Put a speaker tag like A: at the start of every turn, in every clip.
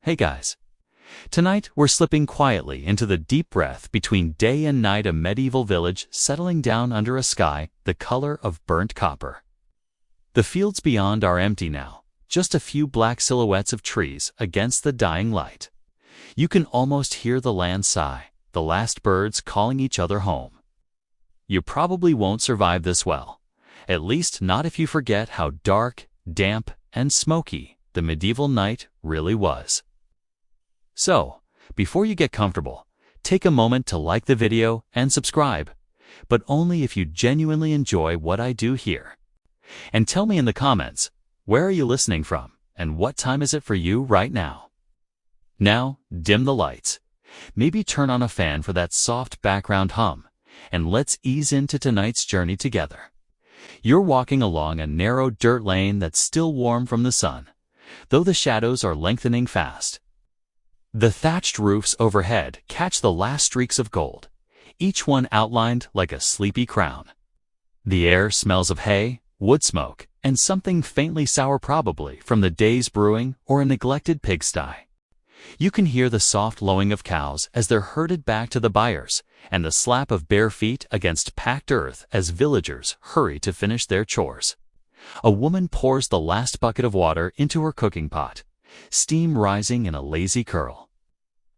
A: Hey guys. Tonight we're slipping quietly into the deep breath between day and night, a medieval village settling down under a sky the color of burnt copper. The fields beyond are empty now, just a few black silhouettes of trees against the dying light. You can almost hear the land sigh, the last birds calling each other home. You probably won't survive this well, at least not if you forget how dark, damp, and smoky the medieval night really was. So, before you get comfortable, take a moment to like the video and subscribe, but only if you genuinely enjoy what I do here. And tell me in the comments, where are you listening from, and what time is it for you right now? Now, dim the lights. Maybe turn on a fan for that soft background hum, and let's ease into tonight's journey together. You're walking along a narrow dirt lane that's still warm from the sun, though the shadows are lengthening fast. The thatched roofs overhead catch the last streaks of gold, each one outlined like a sleepy crown. The air smells of hay, wood smoke, and something faintly sour, probably from the day's brewing or a neglected pigsty. You can hear the soft lowing of cows as they're herded back to the byres, and the slap of bare feet against packed earth as villagers hurry to finish their chores. A woman pours the last bucket of water into her cooking pot, steam rising in a lazy curl.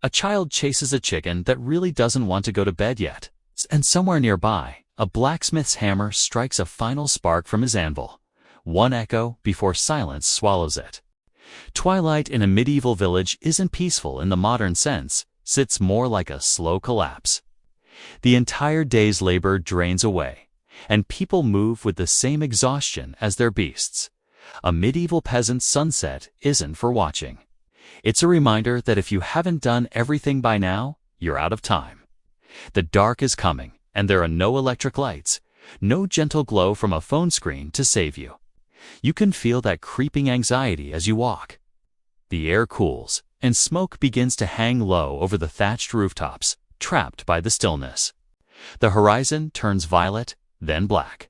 A: A child chases a chicken that really doesn't want to go to bed yet, and somewhere nearby, a blacksmith's hammer strikes a final spark from his anvil, one echo before silence swallows it. Twilight in a medieval village isn't peaceful in the modern sense, it's more like a slow collapse. The entire day's labor drains away, and people move with the same exhaustion as their beasts. A medieval peasant's sunset isn't for watching. It's a reminder that if you haven't done everything by now, you're out of time. The dark is coming, and there are no electric lights, no gentle glow from a phone screen to save you. You can feel that creeping anxiety as you walk. The air cools, and smoke begins to hang low over the thatched rooftops, trapped by the stillness. The horizon turns violet, then black.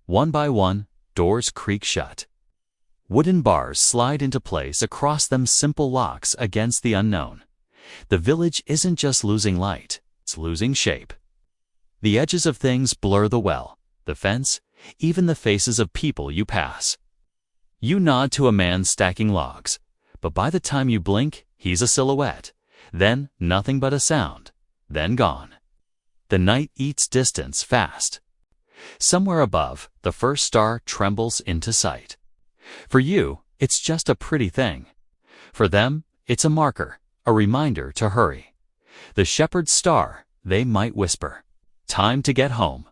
A: One by one, doors creak shut. Wooden bars slide into place, across them simple locks against the unknown. The village isn't just losing light, it's losing shape. The edges of things blur, the well, the fence, even the faces of people you pass. You nod to a man stacking logs, but by the time you blink, he's a silhouette, then nothing but a sound, then gone. The night eats distance fast. Somewhere above, the first star trembles into sight. For you, it's just a pretty thing. For them, it's a marker, a reminder to hurry. The shepherd's star, they might whisper. Time to get home.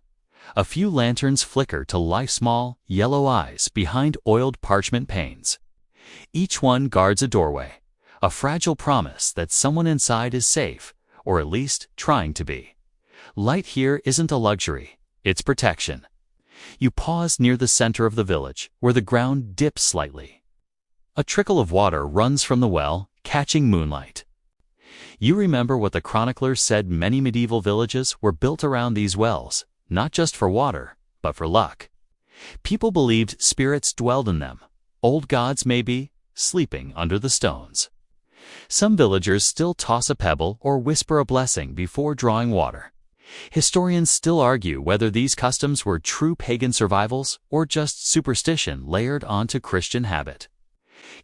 A: A few lanterns flicker to life, small, yellow eyes behind oiled parchment panes. Each one guards a doorway, a fragile promise that someone inside is safe, or at least trying to be. Light here isn't a luxury, it's protection. You pause near the center of the village, where the ground dips slightly. A trickle of water runs from the well, catching moonlight. You remember what the chroniclers said: many medieval villages were built around these wells, not just for water, but for luck. People believed spirits dwelled in them, old gods maybe, sleeping under the stones. Some villagers still toss a pebble or whisper a blessing before drawing water. Historians still argue whether these customs were true pagan survivals or just superstition layered onto Christian habit.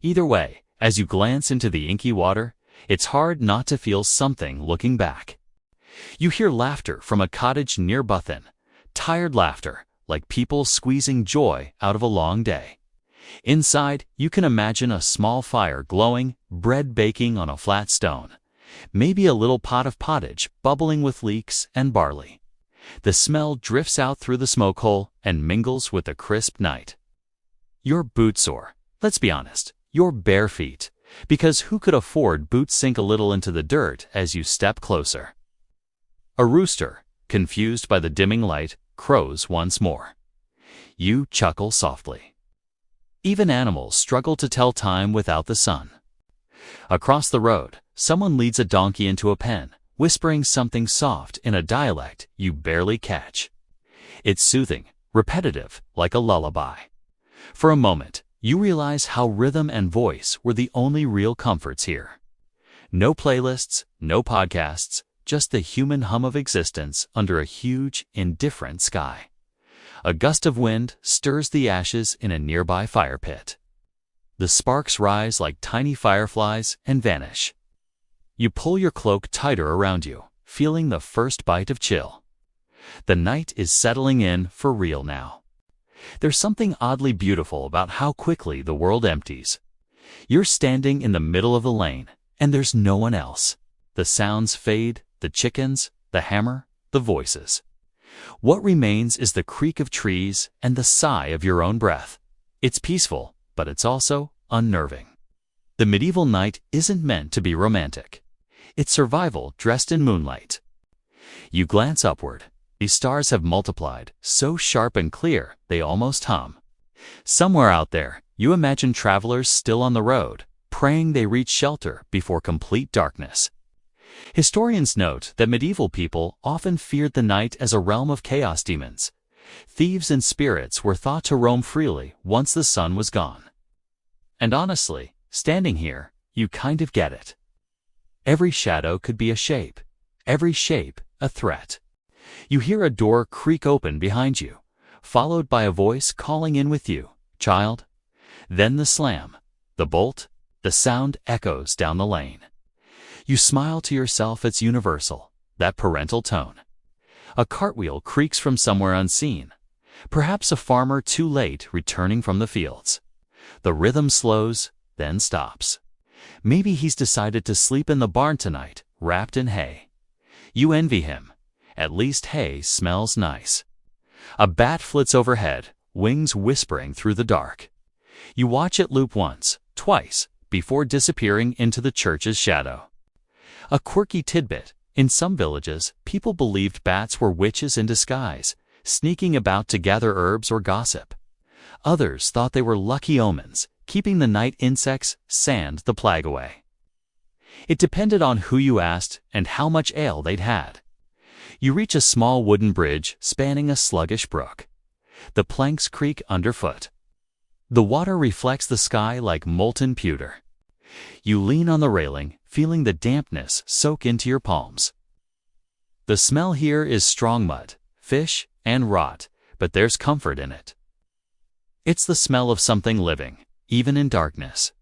A: Either way, as you glance into the inky water, it's hard not to feel something looking back. You hear laughter from a cottage near Buthin, tired laughter, like people squeezing joy out of a long day. Inside, you can imagine a small fire glowing, bread baking on a flat stone. Maybe a little pot of pottage bubbling with leeks and barley. The smell drifts out through the smoke hole and mingles with the crisp night. Your boots sore. Let's be honest, your bare feet, because who could afford boots sink a little into the dirt as you step closer? A rooster, confused by the dimming light, crows once more. You chuckle softly. Even animals struggle to tell time without the sun. Across the road, someone leads a donkey into a pen, whispering something soft in a dialect you barely catch. It's soothing, repetitive, like a lullaby. For a moment, you realize how rhythm and voice were the only real comforts here. No playlists, no podcasts, just the human hum of existence under a huge, indifferent sky. A gust of wind stirs the ashes in a nearby fire pit. The sparks rise like tiny fireflies and vanish. You pull your cloak tighter around you, feeling the first bite of chill. The night is settling in for real now. There's something oddly beautiful about how quickly the world empties. You're standing in the middle of the lane, and there's no one else. The sounds fade, the chickens, the hammer, the voices. What remains is the creak of trees and the sigh of your own breath. It's peaceful, but it's also unnerving. The medieval night isn't meant to be romantic. It's survival dressed in moonlight. You glance upward. The stars have multiplied, so sharp and clear they almost hum. Somewhere out there, you imagine travelers still on the road, praying they reach shelter before complete darkness. Historians note that medieval people often feared the night as a realm of chaos demons. Thieves and spirits were thought to roam freely once the sun was gone. And honestly, standing here, you kind of get it. Every shadow could be a shape, every shape a threat. You hear a door creak open behind you, followed by a voice calling in with you, "Child." Then the slam, the bolt, the sound echoes down the lane. You smile to yourself. It's universal, that parental tone. A cartwheel creaks from somewhere unseen, perhaps a farmer too late returning from the fields. The rhythm slows, then stops. Maybe he's decided to sleep in the barn tonight, wrapped in hay. You envy him. At least hay smells nice. A bat flits overhead, wings whispering through the dark. You watch it loop once, twice, before disappearing into the church's shadow. A quirky tidbit: in some villages, people believed bats were witches in disguise, sneaking about to gather herbs or gossip. Others thought they were lucky omens, keeping the night insects, sand, the plague away. It depended on who you asked and how much ale they'd had. You reach a small wooden bridge spanning a sluggish brook. The planks creak underfoot. The water reflects the sky like molten pewter. You lean on the railing, feeling the dampness soak into your palms. The smell here is strong mud, fish, and rot, but there's comfort in it. It's the smell of something living, even in darkness.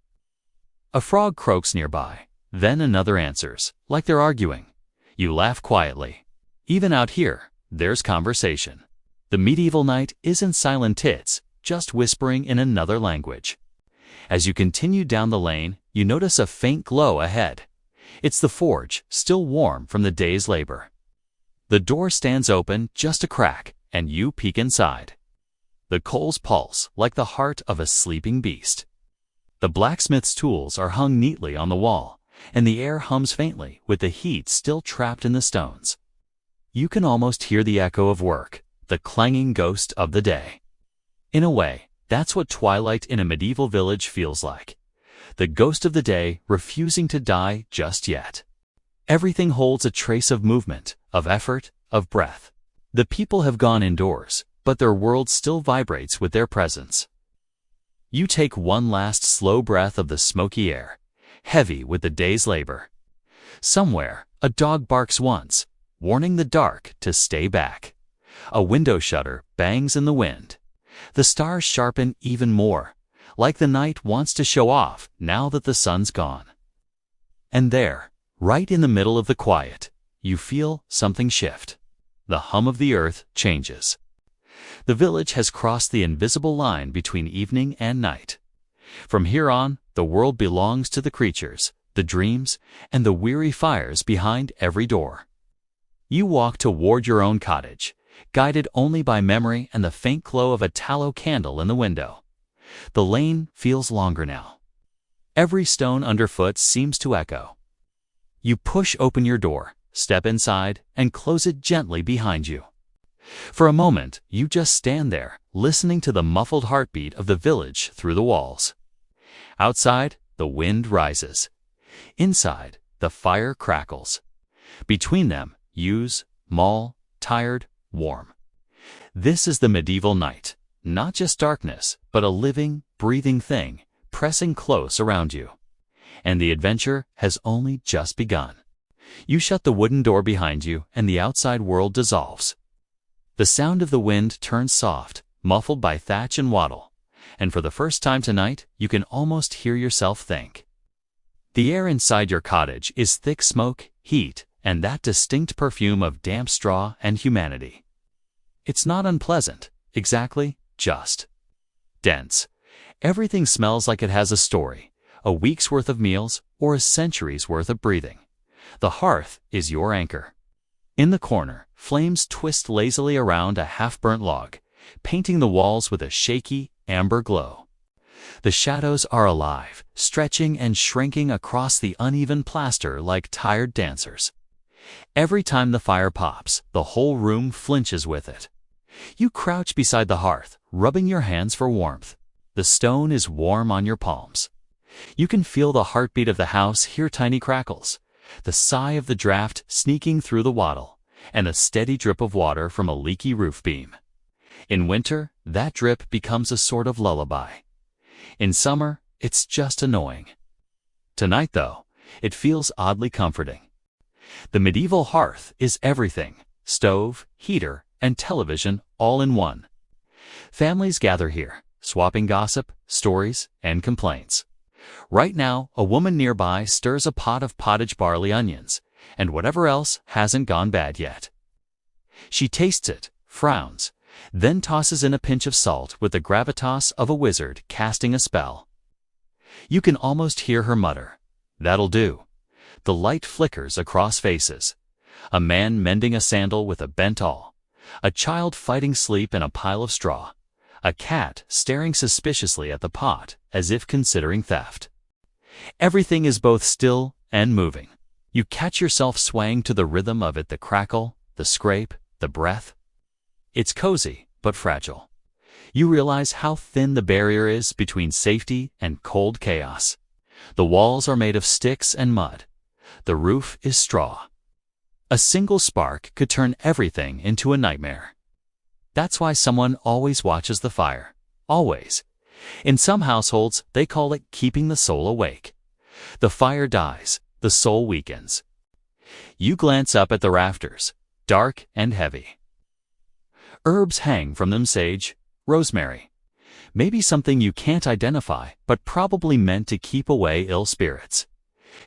A: A frog croaks nearby, then another answers, like they're arguing. You laugh quietly. Even out here, there's conversation. The medieval night isn't silent tits, just whispering in another language. As you continue down the lane, you notice a faint glow ahead. It's the forge, still warm from the day's labor. The door stands open just a crack, and you peek inside. The coals pulse like the heart of a sleeping beast. The blacksmith's tools are hung neatly on the wall, and the air hums faintly with the heat still trapped in the stones. You can almost hear the echo of work, the clanging ghost of the day. In a way, that's what twilight in a medieval village feels like. The ghost of the day refusing to die just yet. Everything holds a trace of movement, of effort, of breath. The people have gone indoors, but their world still vibrates with their presence. You take one last slow breath of the smoky air, heavy with the day's labor. Somewhere, a dog barks once, warning the dark to stay back. A window shutter bangs in the wind. The stars sharpen even more, like the night wants to show off now that the sun's gone. And there, right in the middle of the quiet, you feel something shift. The hum of the earth changes. The village has crossed the invisible line between evening and night. From here on, the world belongs to the creatures, the dreams, and the weary fires behind every door. You walk toward your own cottage, guided only by memory and the faint glow of a tallow candle in the window. The lane feels longer now. Every stone underfoot seems to echo. You push open your door, step inside, and close it gently behind you. For a moment, you just stand there, listening to the muffled heartbeat of the village through the walls. Outside, the wind rises. Inside, the fire crackles. Between them, ewes, maul, tired, warm. This is the medieval night, not just darkness, but a living, breathing thing, pressing close around you. and the adventure has only just begun. You shut the wooden door behind you, and the outside world dissolves. The sound of the wind turns soft, muffled by thatch and wattle, and for the first time tonight, you can almost hear yourself think. The air inside your cottage is thick smoke, heat, and that distinct perfume of damp straw and humanity. It's not unpleasant, exactly, just dense. Everything smells like it has a story, a week's worth of meals, or a century's worth of breathing. The hearth is your anchor. In the corner, flames twist lazily around a half-burnt log, painting the walls with a shaky, amber glow. The shadows are alive, stretching and shrinking across the uneven plaster like tired dancers. Every time the fire pops, the whole room flinches with it. You crouch beside the hearth, rubbing your hands for warmth. The stone is warm on your palms. You can feel the heartbeat of the house, hear tiny crackles, the sigh of the draft sneaking through the wattle, and the steady drip of water from a leaky roof beam. In winter, that drip becomes a sort of lullaby. In summer, it's just annoying. Tonight, though, it feels oddly comforting. The medieval hearth is everything: stove, heater, and television all in one. Families gather here, swapping gossip, stories, and complaints. Right now, a woman nearby stirs a pot of pottage barley onions, and whatever else hasn't gone bad yet. She tastes it, frowns, then tosses in a pinch of salt with the gravitas of a wizard casting a spell. You can almost hear her mutter, "That'll do." The light flickers across faces. A man mending a sandal with a bent awl. A child fighting sleep in a pile of straw. A cat staring suspiciously at the pot as if considering theft. Everything is both still and moving. You catch yourself swaying to the rhythm of it, the crackle, the scrape, the breath. It's cozy, but fragile. You realize how thin the barrier is between safety and cold chaos. The walls are made of sticks and mud. The roof is straw. A single spark could turn everything into a nightmare. That's why someone always watches the fire. Always. In some households, they call it keeping the soul awake. The fire dies, the soul weakens. You glance up at the rafters, dark and heavy. Herbs hang from them: sage, rosemary. Maybe something you can't identify, but probably meant to keep away ill spirits.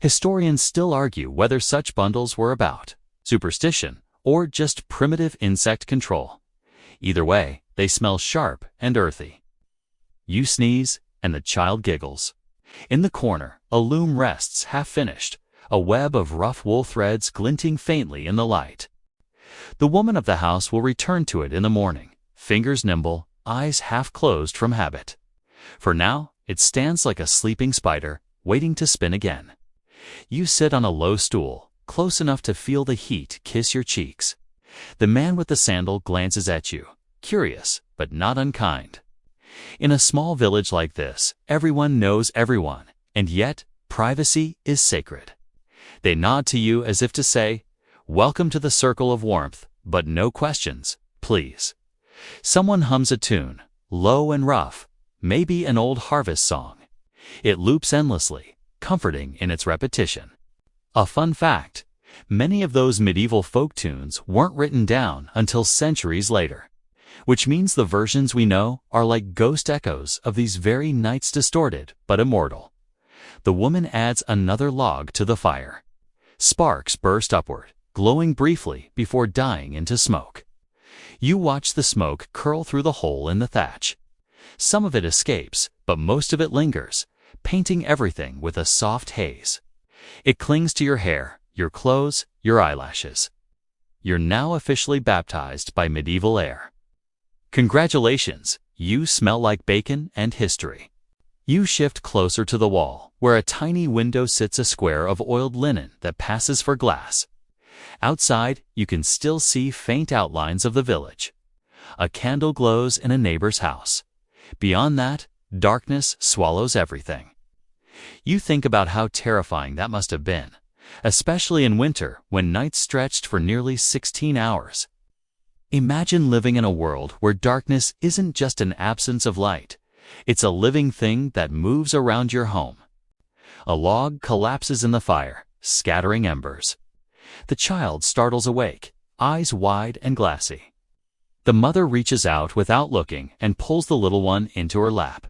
A: Historians still argue whether such bundles were about superstition or just primitive insect control. Either way, they smell sharp and earthy. You sneeze, and the child giggles. In the corner, a loom rests half-finished, a web of rough wool threads glinting faintly in the light. The woman of the house will return to it in the morning, fingers nimble, eyes half-closed from habit. For now, it stands like a sleeping spider, waiting to spin again. You sit on a low stool, close enough to feel the heat kiss your cheeks. The man with the sandal glances at you, curious, but not unkind. In a small village like this, everyone knows everyone, and yet, privacy is sacred. They nod to you as if to say, "Welcome to the circle of warmth, but no questions, please." Someone hums a tune, low and rough, maybe an old harvest song. It loops endlessly, comforting in its repetition. A fun fact: many of those medieval folk tunes weren't written down until centuries later, which means the versions we know are like ghost echoes of these very nights, distorted but immortal. The woman adds another log to the fire. Sparks burst upward, glowing briefly before dying into smoke. You watch the smoke curl through the hole in the thatch. Some of it escapes, but most of it lingers, painting everything with a soft haze. It clings to your hair, your clothes, your eyelashes. You're now officially baptized by medieval air. Congratulations, you smell like bacon and history. You shift closer to the wall, where a tiny window sits, a square of oiled linen that passes for glass. Outside, you can still see faint outlines of the village. A candle glows in a neighbor's house. Beyond that, darkness swallows everything. You think about how terrifying that must have been, especially in winter when nights stretched for nearly 16 hours. Imagine living in a world where darkness isn't just an absence of light. It's a living thing that moves around your home. A log collapses in the fire, scattering embers. The child startles awake, eyes wide and glassy. The mother reaches out without looking and pulls the little one into her lap.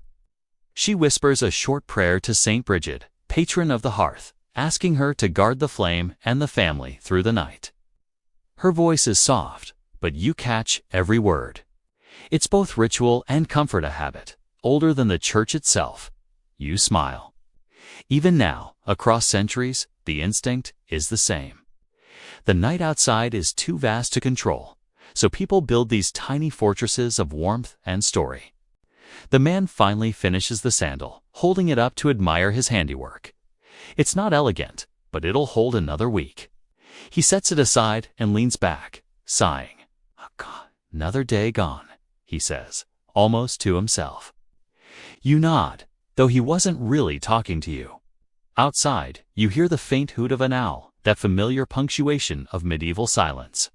A: She whispers a short prayer to Saint Bridget, patron of the hearth, asking her to guard the flame and the family through the night. Her voice is soft, but you catch every word. It's both ritual and comfort, a habit, older than the church itself. You smile. Even now, across centuries, the instinct is the same. The night outside is too vast to control, so people build these tiny fortresses of warmth and story. The man finally finishes the sandal, holding it up to admire his handiwork. It's not elegant, but it'll hold another week. He sets it aside and leans back, sighing. "Oh God, another day gone," he says, almost to himself. You nod, though he wasn't really talking to you. Outside, you hear the faint hoot of an owl, that familiar punctuation of medieval silence.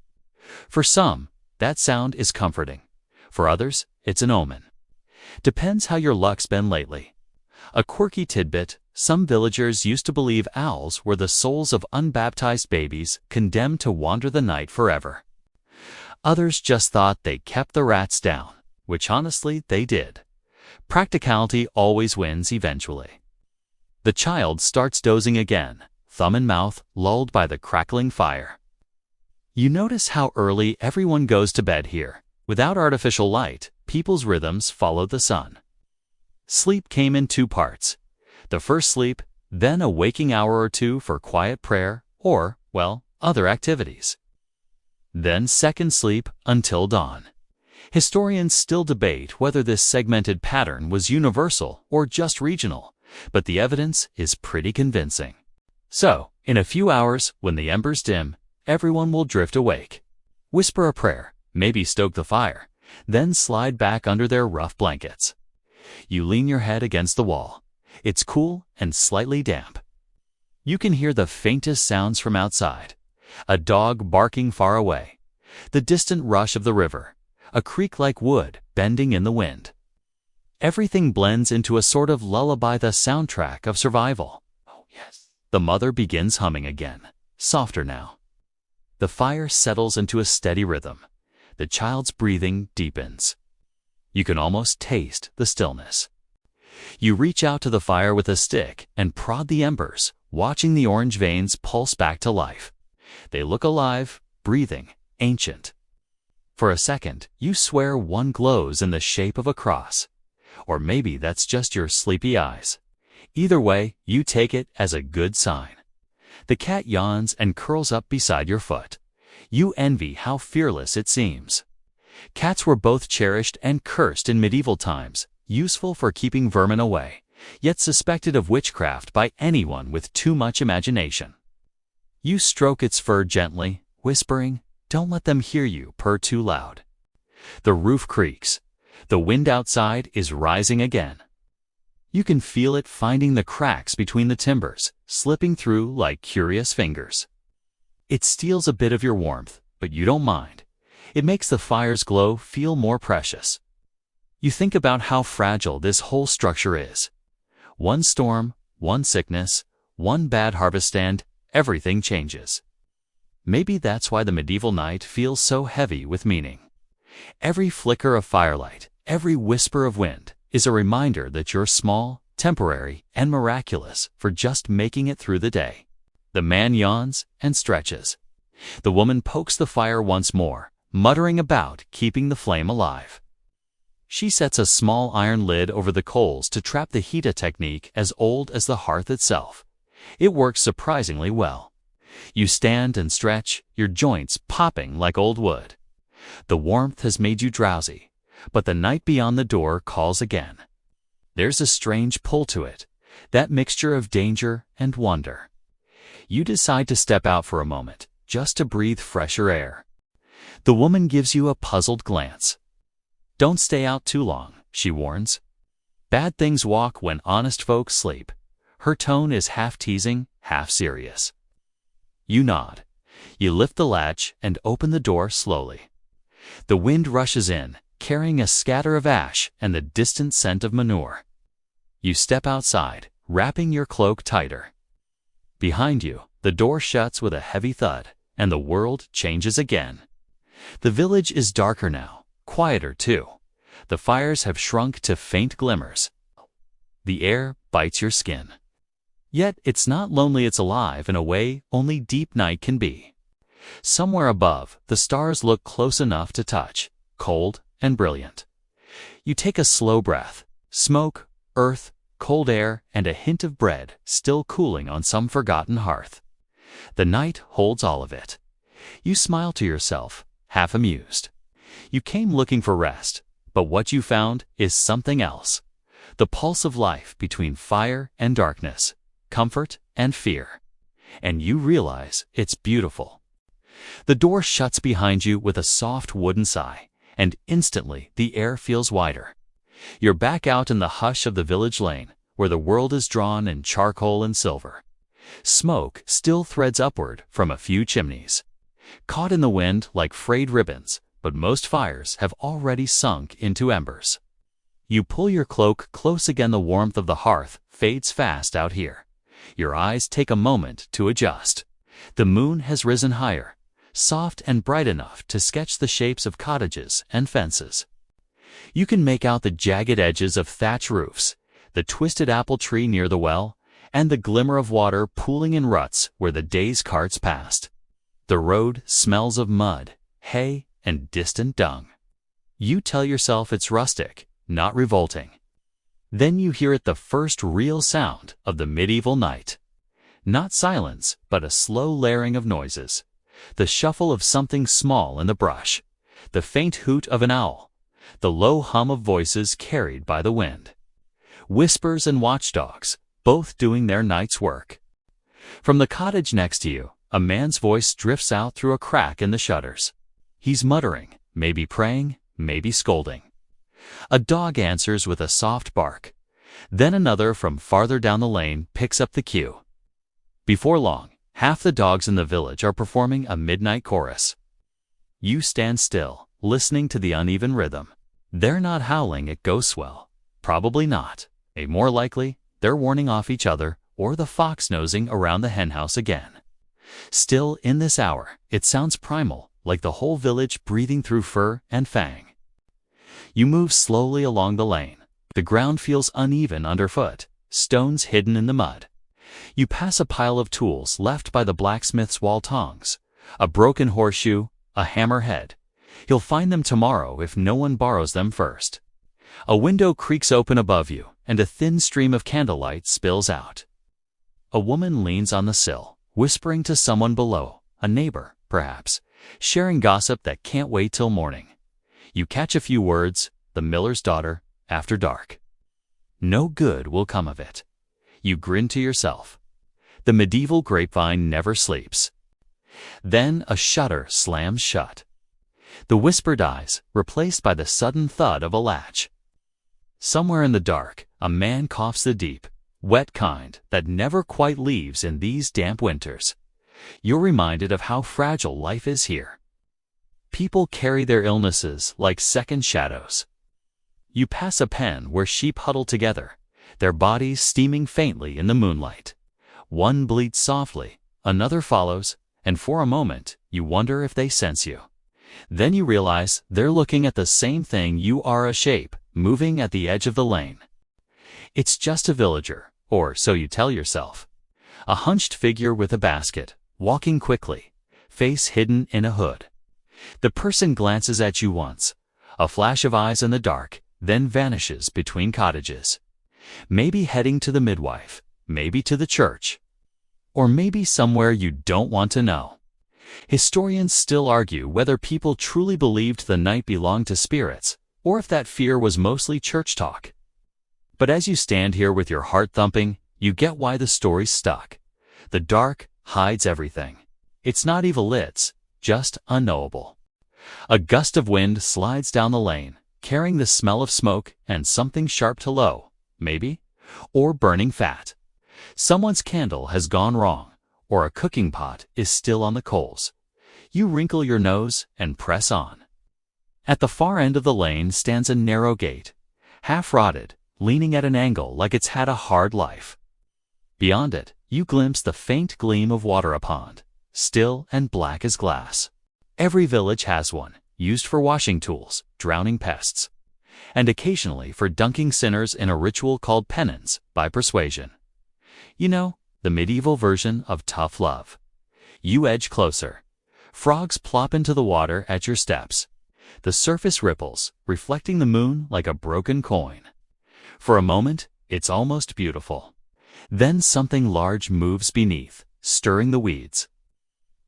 A: For some, that sound is comforting. For others, it's an omen. Depends how your luck's been lately. A quirky tidbit: some villagers used to believe owls were the souls of unbaptized babies condemned to wander the night forever. Others just thought they kept the rats down, which honestly they did. Practicality always wins eventually. The child starts dozing again, thumb in mouth, lulled by the crackling fire. You notice how early everyone goes to bed here. Without artificial light, people's rhythms follow the sun. Sleep came in two parts. The first sleep, then a waking hour or two for quiet prayer or, well, other activities. Then second sleep until dawn. Historians still debate whether this segmented pattern was universal or just regional, but the evidence is pretty convincing. So, in a few hours, when the embers dim, everyone will drift awake. Whisper a prayer, maybe stoke the fire, then slide back under their rough blankets. You lean your head against the wall. It's cool and slightly damp. You can hear the faintest sounds from outside. A dog barking far away. The distant rush of the river. A creak like wood bending in the wind. Everything blends into a sort of lullaby, the soundtrack of survival. Oh yes. The mother begins humming again, softer now. The fire settles into a steady rhythm. The child's breathing deepens. You can almost taste the stillness. You reach out to the fire with a stick and prod the embers, watching the orange veins pulse back to life. They look alive, breathing, ancient. For a second, you swear one glows in the shape of a cross. Or maybe that's just your sleepy eyes. Either way, you take it as a good sign. The cat yawns and curls up beside your foot. You envy how fearless it seems. Cats were both cherished and cursed in medieval times, useful for keeping vermin away, yet suspected of witchcraft by anyone with too much imagination. You stroke its fur gently, whispering, "Don't let them hear you purr too loud." The roof creaks. The wind outside is rising again. You can feel it finding the cracks between the timbers, slipping through like curious fingers. It steals a bit of your warmth, but you don't mind. It makes the fire's glow feel more precious. You think about how fragile this whole structure is. One storm, one sickness, one bad harvest, and everything changes. Maybe that's why the medieval night feels so heavy with meaning. Every flicker of firelight, every whisper of wind, is a reminder that you're small, temporary, and miraculous for just making it through the day. The man yawns and stretches. The woman pokes the fire once more, muttering about keeping the flame alive. She sets a small iron lid over the coals to trap the heat, a technique as old as the hearth itself. It works surprisingly well. You stand and stretch, your joints popping like old wood. The warmth has made you drowsy, but the night beyond the door calls again. There's a strange pull to it, that mixture of danger and wonder. You decide to step out for a moment, just to breathe fresher air. The woman gives you a puzzled glance. "Don't stay out too long," she warns. "Bad things walk when honest folks sleep." Her tone is half teasing, half serious. You nod. You lift the latch and open the door slowly. The wind rushes in, carrying a scatter of ash and the distant scent of manure. You step outside, wrapping your cloak tighter. Behind you, the door shuts with a heavy thud, and the world changes again. The village is darker now, quieter too. The fires have shrunk to faint glimmers. The air bites your skin. Yet it's not lonely, it's alive in a way only deep night can be. Somewhere above, the stars look close enough to touch, cold and brilliant. You take a slow breath. Smoke, earth, cold air, and a hint of bread still cooling on some forgotten hearth. The night holds all of it. You smile to yourself, half amused. You came looking for rest, but what you found is something else. The pulse of life between fire and darkness, comfort and fear. And you realize it's beautiful. The door shuts behind you with a soft wooden sigh, and instantly the air feels wider. You're back out in the hush of the village lane, where the world is drawn in charcoal and silver. Smoke still threads upward from a few chimneys, caught in the wind like frayed ribbons, but most fires have already sunk into embers. You pull your cloak close again. The warmth of the hearth fades fast out here. Your eyes take a moment to adjust. The moon has risen higher, soft and bright enough to sketch the shapes of cottages and fences. You can make out the jagged edges of thatch roofs, the twisted apple tree near the well, and the glimmer of water pooling in ruts where the day's carts passed. The road smells of mud, hay, and distant dung. You tell yourself it's rustic, not revolting. Then you hear it, the first real sound of the medieval night. Not silence, but a slow layering of noises. The shuffle of something small in the brush, the faint hoot of an owl, the low hum of voices carried by the wind. Whispers and watchdogs, both doing their night's work. From the cottage next to you, a man's voice drifts out through a crack in the shutters. He's muttering, maybe praying, maybe scolding. A dog answers with a soft bark. Then another from farther down the lane picks up the cue. Before long, half the dogs in the village are performing a midnight chorus. You stand still, listening to the uneven rhythm. They're not howling at ghosts, well, probably not. More likely, they're warning off each other or the fox nosing around the henhouse again. Still, in this hour, it sounds primal, like the whole village breathing through fur and fang. You move slowly along the lane. The ground feels uneven underfoot, stones hidden in the mud. You pass a pile of tools left by the blacksmith's wall tongs, a broken horseshoe, a hammerhead. You'll find them tomorrow if no one borrows them first. A window creaks open above you, and a thin stream of candlelight spills out. A woman leans on the sill, whispering to someone below, a neighbor, perhaps, sharing gossip that can't wait till morning. You catch a few words, the miller's daughter, after dark. No good will come of it. You grin to yourself. The medieval grapevine never sleeps. Then a shutter slams shut. The whisper dies, replaced by the sudden thud of a latch. Somewhere in the dark, a man coughs, the deep, wet kind that never quite leaves in these damp winters. You're reminded of how fragile life is here. People carry their illnesses like second shadows. You pass a pen where sheep huddle together, their bodies steaming faintly in the moonlight. One bleats softly, another follows, and for a moment, you wonder if they sense you. Then you realize they're looking at the same thing you are, a shape, moving at the edge of the lane. It's just a villager, or so you tell yourself. A hunched figure with a basket, walking quickly, face hidden in a hood. The person glances at you once, a flash of eyes in the dark, then vanishes between cottages. Maybe heading to the midwife, maybe to the church, or maybe somewhere you don't want to know. Historians still argue whether people truly believed the night belonged to spirits, or if that fear was mostly church talk. But as you stand here with your heart thumping, you get why the story's stuck. The dark hides everything. It's not evil, it's just unknowable. A gust of wind slides down the lane, carrying the smell of smoke and something sharp to low, maybe, or burning fat. Someone's candle has gone wrong, or a cooking pot is still on the coals. You wrinkle your nose and press on. At the far end of the lane stands a narrow gate, half rotted, leaning at an angle like it's had a hard life. Beyond it, you glimpse the faint gleam of water a pond, still and black as glass. Every village has one, used for washing tools, drowning pests, and occasionally for dunking sinners in a ritual called penance by persuasion. You know, the medieval version of tough love. You edge closer. Frogs plop into the water at your steps. The surface ripples, reflecting the moon like a broken coin. For a moment, it's almost beautiful. Then something large moves beneath, stirring the weeds.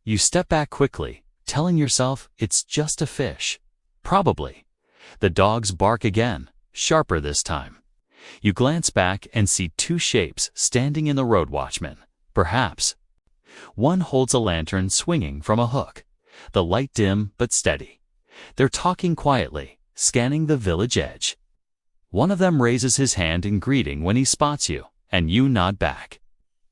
A: You step back quickly, telling yourself it's just a fish. Probably. The dogs bark again, sharper this time. You glance back and see two shapes standing in the road watchman. Perhaps. One holds a lantern swinging from a hook, the light dim but steady. They're talking quietly, scanning the village edge. One of them raises his hand in greeting when he spots you, and you nod back.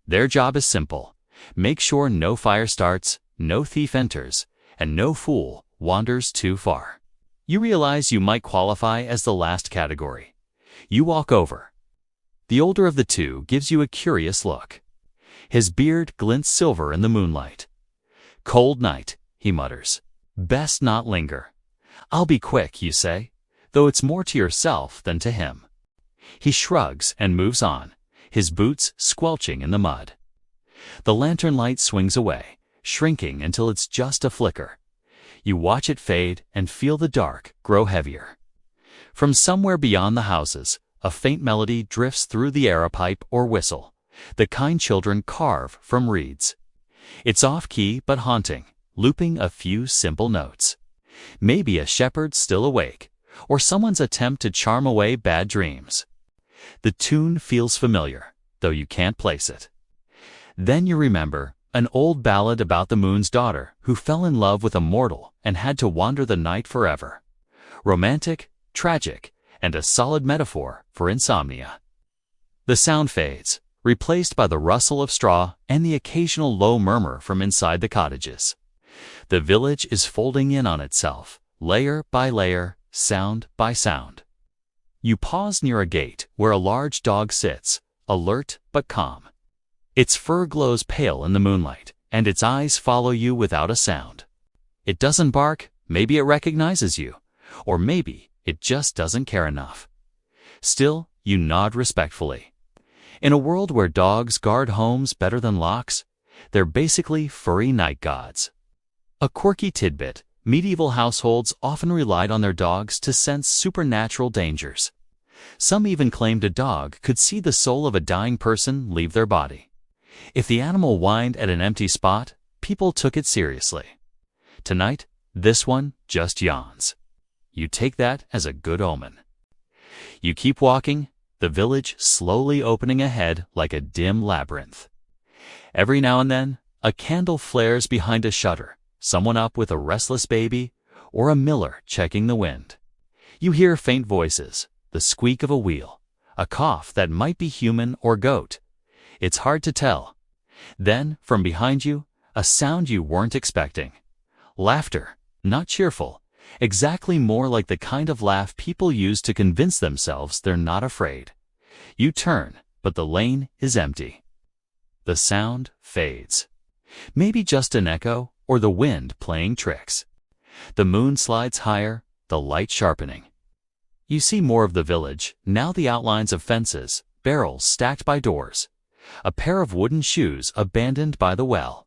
A: Their job is simple. Make sure no fire starts, no thief enters, and no fool wanders too far. You realize you might qualify as the last category. You walk over. The older of the two gives you a curious look. His beard glints silver in the moonlight. "Cold night," he mutters. "Best not linger." "I'll be quick," you say, though it's more to yourself than to him. He shrugs and moves on, his boots squelching in the mud. The lantern light swings away, shrinking until it's just a flicker. You watch it fade and feel the dark grow heavier. From somewhere beyond the houses, a faint melody drifts through the air, a pipe or whistle, the kind children carve from reeds. It's off-key but haunting, looping a few simple notes. Maybe a shepherd still awake, or someone's attempt to charm away bad dreams. The tune feels familiar, though you can't place it. Then you remember an old ballad about the moon's daughter who fell in love with a mortal and had to wander the night forever. Romantic, tragic, and a solid metaphor for insomnia. The sound fades, replaced by the rustle of straw and the occasional low murmur from inside the cottages. The village is folding in on itself, layer by layer, sound by sound. You pause near a gate where a large dog sits, alert but calm. Its fur glows pale in the moonlight, and its eyes follow you without a sound. It doesn't bark, maybe it recognizes you, or maybe it just doesn't care enough. Still, you nod respectfully. In a world where dogs guard homes better than locks, they're basically furry night gods. A quirky tidbit, medieval households often relied on their dogs to sense supernatural dangers. Some even claimed a dog could see the soul of a dying person leave their body. If the animal whined at an empty spot, people took it seriously. Tonight, this one just yawns. You take that as a good omen. You keep walking, the village slowly opening ahead like a dim labyrinth. Every now and then, a candle flares behind a shutter, someone up with a restless baby, or a miller checking the wind. You hear faint voices, the squeak of a wheel, a cough that might be human or goat. It's hard to tell. Then, from behind you, a sound you weren't expecting. Laughter, not cheerful, exactly more like the kind of laugh people use to convince themselves they're not afraid. You turn, but the lane is empty. The sound fades. Maybe just an echo, or the wind playing tricks. The moon slides higher, the light sharpening. You see more of the village, now the outlines of fences, barrels stacked by doors, a pair of wooden shoes abandoned by the well.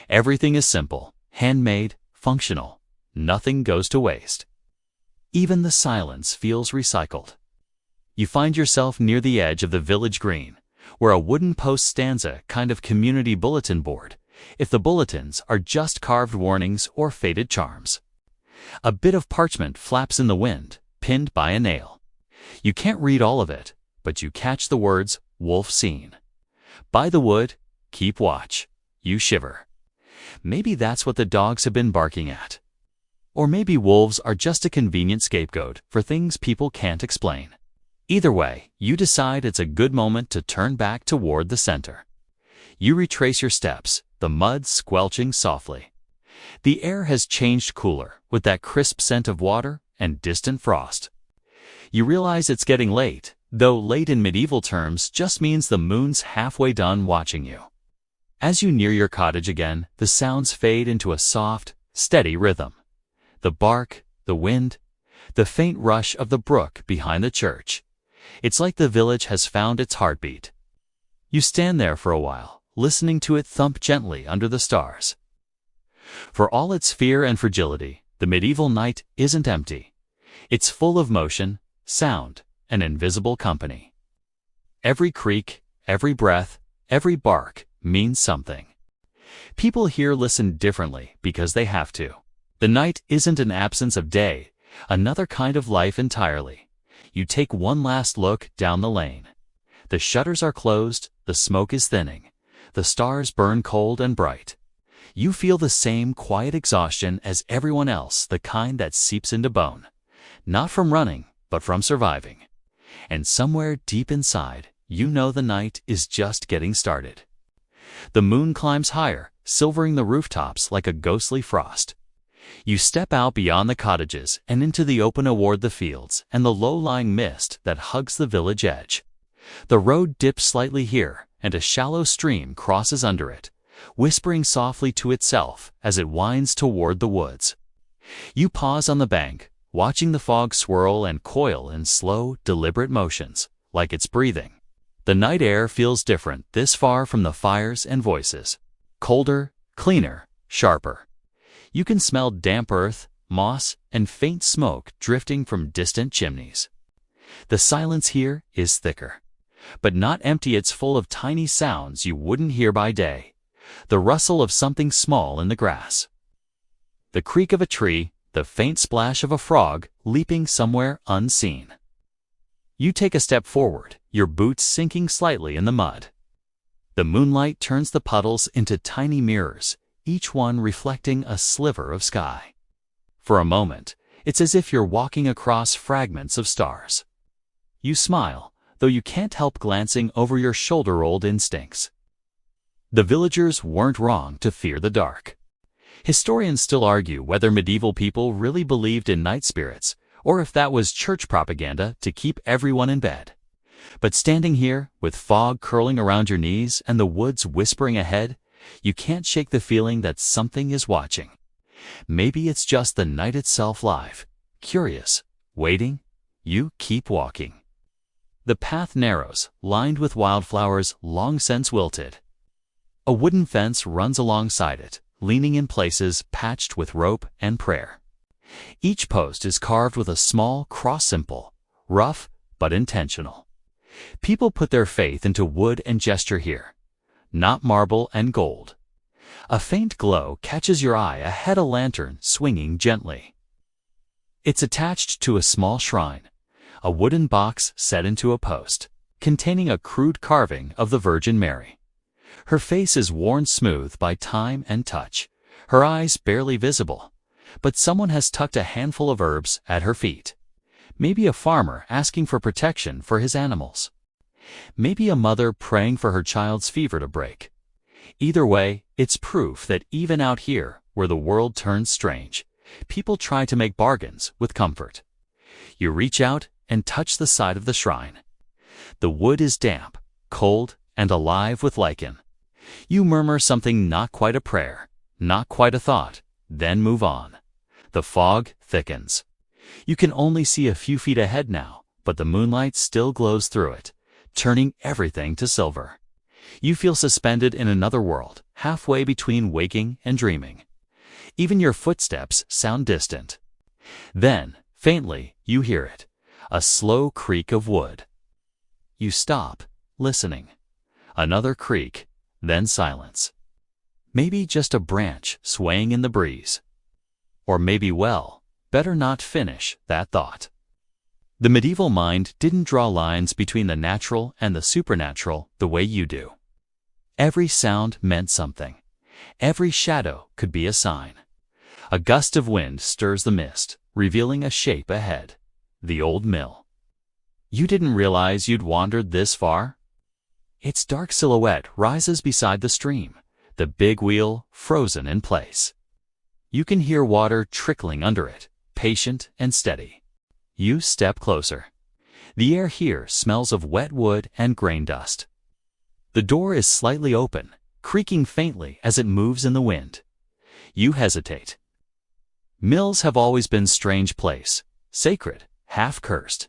A: Everything is simple, handmade, functional. Nothing goes to waste. Even the silence feels recycled. You find yourself near the edge of the village green, where a wooden post stands, a kind of community bulletin board, if the bulletins are just carved warnings or faded charms. A bit of parchment flaps in the wind, pinned by a nail. You can't read all of it, but you catch the words, "Wolf seen." By the wood, keep watch. You shiver. Maybe that's what the dogs have been barking at. Or maybe wolves are just a convenient scapegoat for things people can't explain. Either way, you decide it's a good moment to turn back toward the center. You retrace your steps, the mud squelching softly. The air has changed cooler, with that crisp scent of water and distant frost. You realize it's getting late, though late in medieval terms just means the moon's halfway done watching you. As you near your cottage again, the sounds fade into a soft, steady rhythm. The bark, the wind, the faint rush of the brook behind the church. It's like the village has found its heartbeat. You stand there for a while, listening to it thump gently under the stars. For all its fear and fragility, the medieval night isn't empty. It's full of motion, sound, and invisible company. Every creak, every breath, every bark means something. People here listen differently because they have to. The night isn't an absence of day, another kind of life entirely. You take one last look down the lane. The shutters are closed, the smoke is thinning, the stars burn cold and bright. You feel the same quiet exhaustion as everyone else, the kind that seeps into bone. Not from running, but from surviving. And somewhere deep inside, you know the night is just getting started. The moon climbs higher, silvering the rooftops like a ghostly frost. You step out beyond the cottages and into the open toward the fields and the low-lying mist that hugs the village edge. The road dips slightly here, and a shallow stream crosses under it, whispering softly to itself as it winds toward the woods. You pause on the bank, watching the fog swirl and coil in slow, deliberate motions, like it's breathing. The night air feels different this far from the fires and voices. Colder, cleaner, sharper. You can smell damp earth, moss, and faint smoke drifting from distant chimneys. The silence here is thicker, but not empty. It's full of tiny sounds you wouldn't hear by day. The rustle of something small in the grass, the creak of a tree, the faint splash of a frog leaping somewhere unseen. You take a step forward, your boots sinking slightly in the mud. The moonlight turns the puddles into tiny mirrors, each one reflecting a sliver of sky. For a moment, it's as if you're walking across fragments of stars. You smile, though you can't help glancing over your shoulder-old instincts. The villagers weren't wrong to fear the dark. Historians still argue whether medieval people really believed in night spirits, or if that was church propaganda to keep everyone in bed. But standing here, with fog curling around your knees and the woods whispering ahead, you can't shake the feeling that something is watching. Maybe it's just the night itself live, curious, waiting. You keep walking. The path narrows, lined with wildflowers long since wilted. A wooden fence runs alongside it, leaning in places patched with rope and prayer. Each post is carved with a small cross symbol, rough but intentional. People put their faith into wood and gesture here, not marble and gold. A faint glow catches your eye ahead, a lantern swinging gently. It's attached to a small shrine, a wooden box set into a post, containing a crude carving of the Virgin Mary. Her face is worn smooth by time and touch, her eyes barely visible, but someone has tucked a handful of herbs at her feet. Maybe a farmer asking for protection for his animals. Maybe a mother praying for her child's fever to break. Either way, it's proof that even out here, where the world turns strange, people try to make bargains with comfort. You reach out and touch the side of the shrine. The wood is damp, cold, and alive with lichen. You murmur something, not quite a prayer, not quite a thought, then move on. The fog thickens. You can only see a few feet ahead now, but the moonlight still glows through it, turning everything to silver. You feel suspended in another world, halfway between waking and dreaming. Even your footsteps sound distant. Then, faintly, you hear it, a slow creak of wood. You stop, listening. Another creak, then silence. Maybe just a branch swaying in the breeze. Or maybe, well, better not finish that thought. The medieval mind didn't draw lines between the natural and the supernatural the way you do. Every sound meant something. Every shadow could be a sign. A gust of wind stirs the mist, revealing a shape ahead. The old mill. You didn't realize you'd wandered this far? Its dark silhouette rises beside the stream, the big wheel frozen in place. You can hear water trickling under it, patient and steady. You step closer. The air here smells of wet wood and grain dust. The door is slightly open, creaking faintly as it moves in the wind. You hesitate. Mills have always been a strange place, sacred, half-cursed.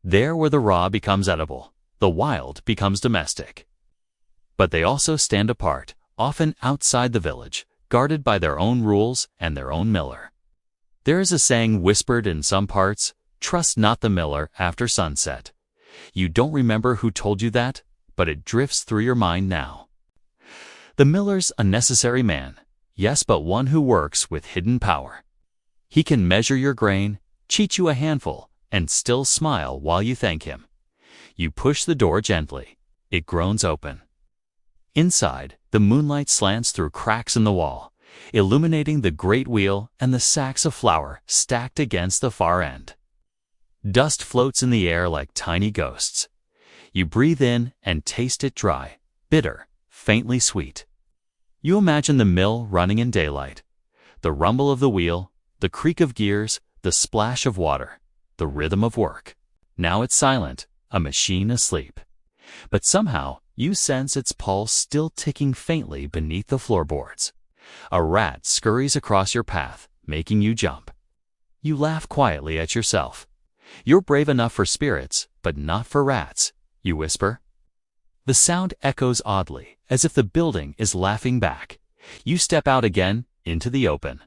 A: There where the raw becomes edible, the wild becomes domestic. But they also stand apart, often outside the village, guarded by their own rules and their own miller. There is a saying whispered in some parts, "Trust not the miller after sunset." You don't remember who told you that, but it drifts through your mind now. The miller's a necessary man, yes, but one who works with hidden power. He can measure your grain, cheat you a handful, and still smile while you thank him. You push the door gently. It groans open. Inside, the moonlight slants through cracks in the wall, illuminating the great wheel and the sacks of flour stacked against the far end. Dust floats in the air like tiny ghosts. You breathe in and taste it dry, bitter, faintly sweet. You imagine the mill running in daylight. The rumble of the wheel, the creak of gears, the splash of water, the rhythm of work. Now it's silent, a machine asleep. But somehow, you sense its pulse still ticking faintly beneath the floorboards. A rat scurries across your path, making you jump. You laugh quietly at yourself. You're brave enough for spirits, but not for rats, you whisper. The sound echoes oddly, as if the building is laughing back. You step out again, into the open.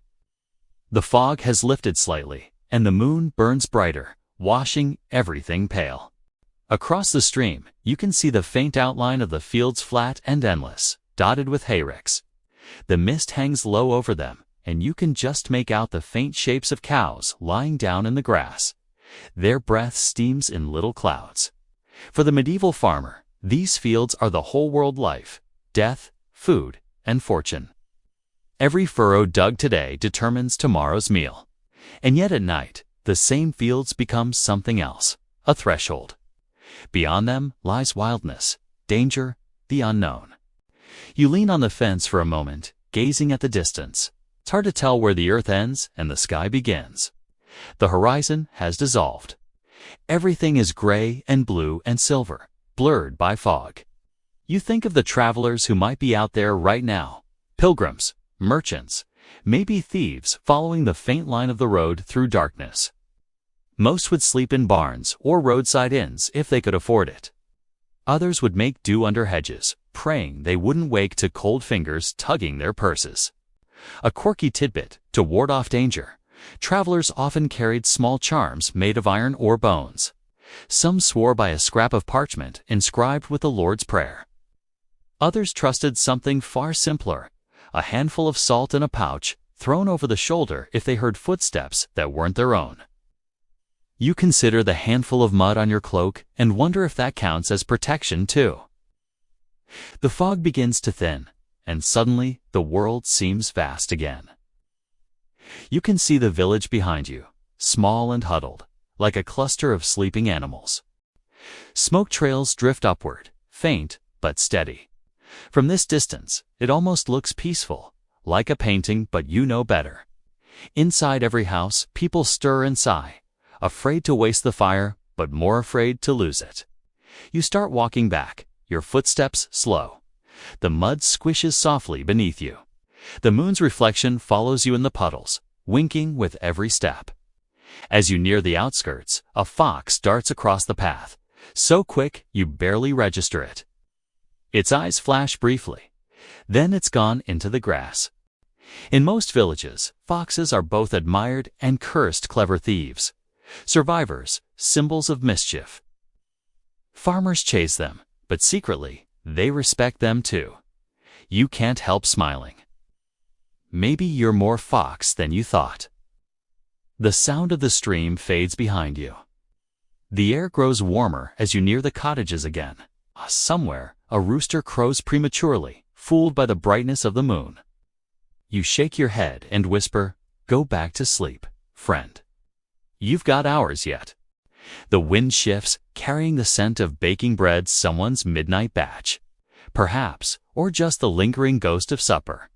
A: The fog has lifted slightly, and the moon burns brighter, washing everything pale. Across the stream, you can see the faint outline of the fields, flat and endless, dotted with hayricks. The mist hangs low over them, and you can just make out the faint shapes of cows lying down in the grass. Their breath steams in little clouds. For the medieval farmer, these fields are the whole world: life, death, food, and fortune. Every furrow dug today determines tomorrow's meal. And yet at night, the same fields become something else, a threshold. Beyond them lies wildness, danger, the unknown. You lean on the fence for a moment, gazing at the distance. It's hard to tell where the earth ends and the sky begins. The horizon has dissolved. Everything is gray and blue and silver, blurred by fog. You think of the travelers who might be out there right now, pilgrims, merchants, maybe thieves following the faint line of the road through darkness. Most would sleep in barns or roadside inns if they could afford it. Others would make do under hedges, praying they wouldn't wake to cold fingers tugging their purses. A quirky tidbit: to ward off danger, travelers often carried small charms made of iron or bones. Some swore by a scrap of parchment inscribed with the Lord's Prayer. Others trusted something far simpler: a handful of salt in a pouch, thrown over the shoulder if they heard footsteps that weren't their own. You consider the handful of mud on your cloak and wonder if that counts as protection too. The fog begins to thin, and suddenly the world seems vast again. You can see the village behind you, small and huddled, like a cluster of sleeping animals. Smoke trails drift upward, faint but steady. From this distance, it almost looks peaceful, like a painting, but you know better. Inside every house, people stir and sigh, afraid to waste the fire, but more afraid to lose it. You start walking back, your footsteps slow. The mud squishes softly beneath you. The moon's reflection follows you in the puddles, winking with every step. As you near the outskirts, a fox darts across the path, so quick you barely register it. Its eyes flash briefly, then it's gone into the grass. In most villages, foxes are both admired and cursed clever thieves. Survivors, symbols of mischief. Farmers chase them, but secretly, they respect them too. You can't help smiling. Maybe you're more fox than you thought. The sound of the stream fades behind you. The air grows warmer as you near the cottages again. Somewhere, a rooster crows prematurely, fooled by the brightness of the moon. You shake your head and whisper, "Go back to sleep, friend. You've got hours yet." The wind shifts, carrying the scent of baking bread, someone's midnight batch. Perhaps, or just the lingering ghost of supper.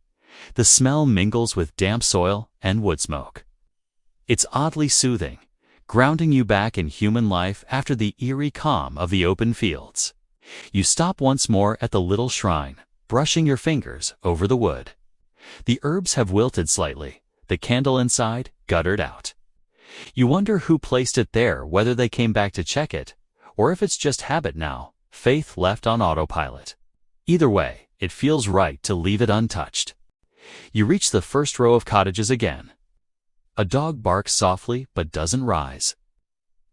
A: The smell mingles with damp soil and wood smoke. It's oddly soothing, grounding you back in human life after the eerie calm of the open fields. You stop once more at the little shrine, brushing your fingers over the wood. The herbs have wilted slightly, the candle inside guttered out. You wonder who placed it there, whether they came back to check it, or if it's just habit now, faith left on autopilot. Either way, it feels right to leave it untouched. You reach the first row of cottages again. A dog barks softly but doesn't rise.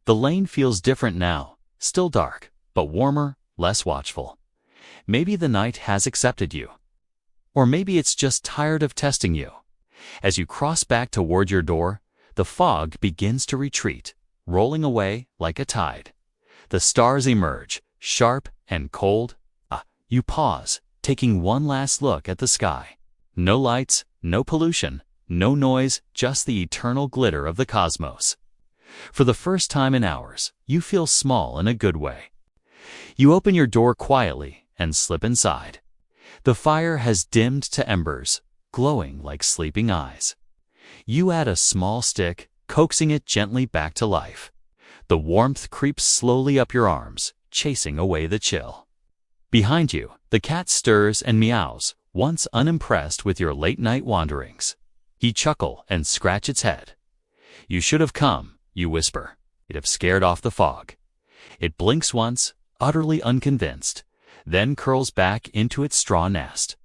A: The lane feels different now, still dark, but warmer, less watchful. Maybe the night has accepted you. Or maybe it's just tired of testing you. As you cross back toward your door, the fog begins to retreat, rolling away like a tide. The stars emerge, sharp and cold. You pause, taking one last look at the sky. No lights, no pollution, no noise, just the eternal glitter of the cosmos. For the first time in hours, you feel small in a good way. You open your door quietly and slip inside. The fire has dimmed to embers, glowing like sleeping eyes. You add a small stick, coaxing it gently back to life. The warmth creeps slowly up your arms, chasing away the chill. Behind you, the cat stirs and meows, once unimpressed with your late-night wanderings. You chuckle and scratch its head. "You should have come," you whisper. It have scared off the fog. It blinks once, utterly unconvinced, then curls back into its straw nest.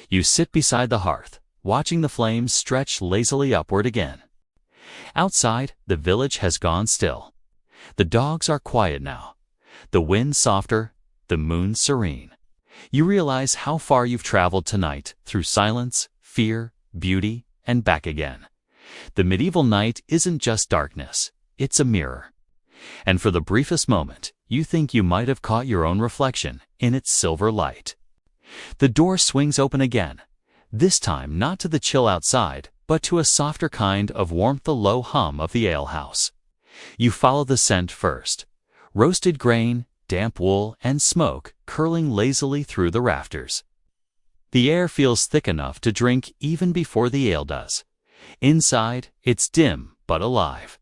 A: You sit beside the hearth, watching the flames stretch lazily upward again. Outside, the village has gone still. The dogs are quiet now. The wind softer, the moon serene. You realize how far you've traveled tonight through silence, fear, beauty, and back again. The medieval night isn't just darkness, it's a mirror. And for the briefest moment, you think you might have caught your own reflection in its silver light. The door swings open again, this time not to the chill outside, but to a softer kind of warmth, the low hum of the alehouse. You follow the scent first. Roasted grain, damp wool, and smoke curling lazily through the rafters. The air feels thick enough to drink even before the ale does. Inside, it's dim but alive.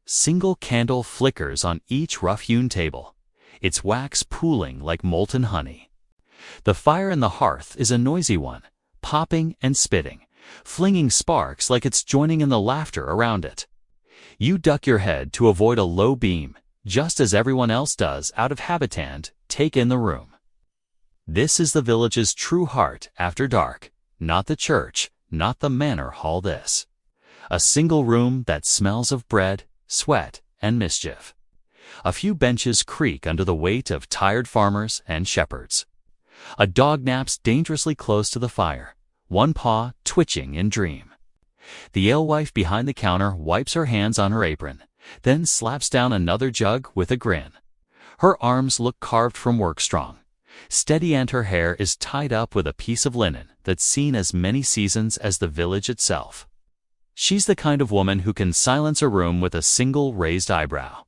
A: Single candle flickers on each rough-hewn table, its wax pooling like molten honey. The fire in the hearth is a noisy one, popping and spitting, flinging sparks like it's joining in the laughter around it. You duck your head to avoid a low beam, just as everyone else does out of habit and take in the room. This is the village's true heart after dark, not the church, not the manor hall this. A single room that smells of bread, sweat, and mischief. A few benches creak under the weight of tired farmers and shepherds. A dog naps dangerously close to the fire, one paw twitching in dream. The alewife behind the counter wipes her hands on her apron, then slaps down another jug with a grin. Her arms look carved from work strong, steady, and her hair is tied up with a piece of linen that's seen as many seasons as the village itself. She's the kind of woman who can silence a room with a single raised eyebrow.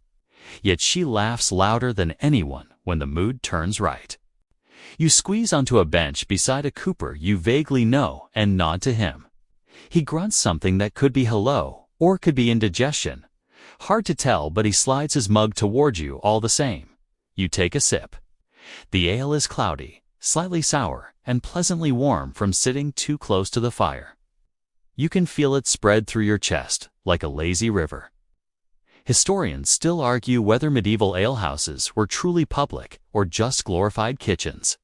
A: Yet she laughs louder than anyone when the mood turns right. You squeeze onto a bench beside a cooper you vaguely know and nod to him. He grunts something that could be hello or could be indigestion. Hard to tell, but he slides his mug toward you all the same. You take a sip. The ale is cloudy, slightly sour, and pleasantly warm from sitting too close to the fire. You can feel it spread through your chest like a lazy river. Historians still argue whether medieval alehouses were truly public or just glorified kitchens.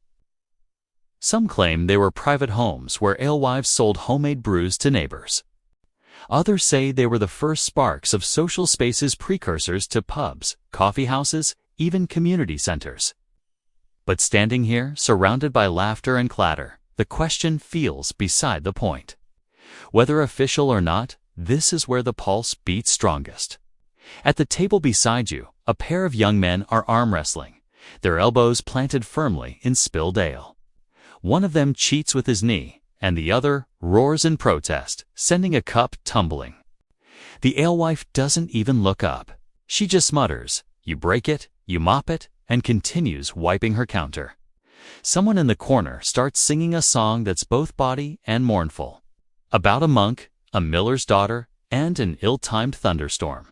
A: Some claim they were private homes where alewives sold homemade brews to neighbors. Others say they were the first sparks of social spaces, precursors to pubs, coffee houses, even community centers. But standing here, surrounded by laughter and clatter, the question feels beside the point. Whether official or not, this is where the pulse beats strongest. At the table beside you, a pair of young men are arm wrestling, their elbows planted firmly in spilled ale. One of them cheats with his knee, and the other roars in protest, sending a cup tumbling. The alewife doesn't even look up. She just mutters, "You break it, you mop it," and continues wiping her counter. Someone in the corner starts singing a song that's both bawdy and mournful, about a monk, a miller's daughter, and an ill-timed thunderstorm.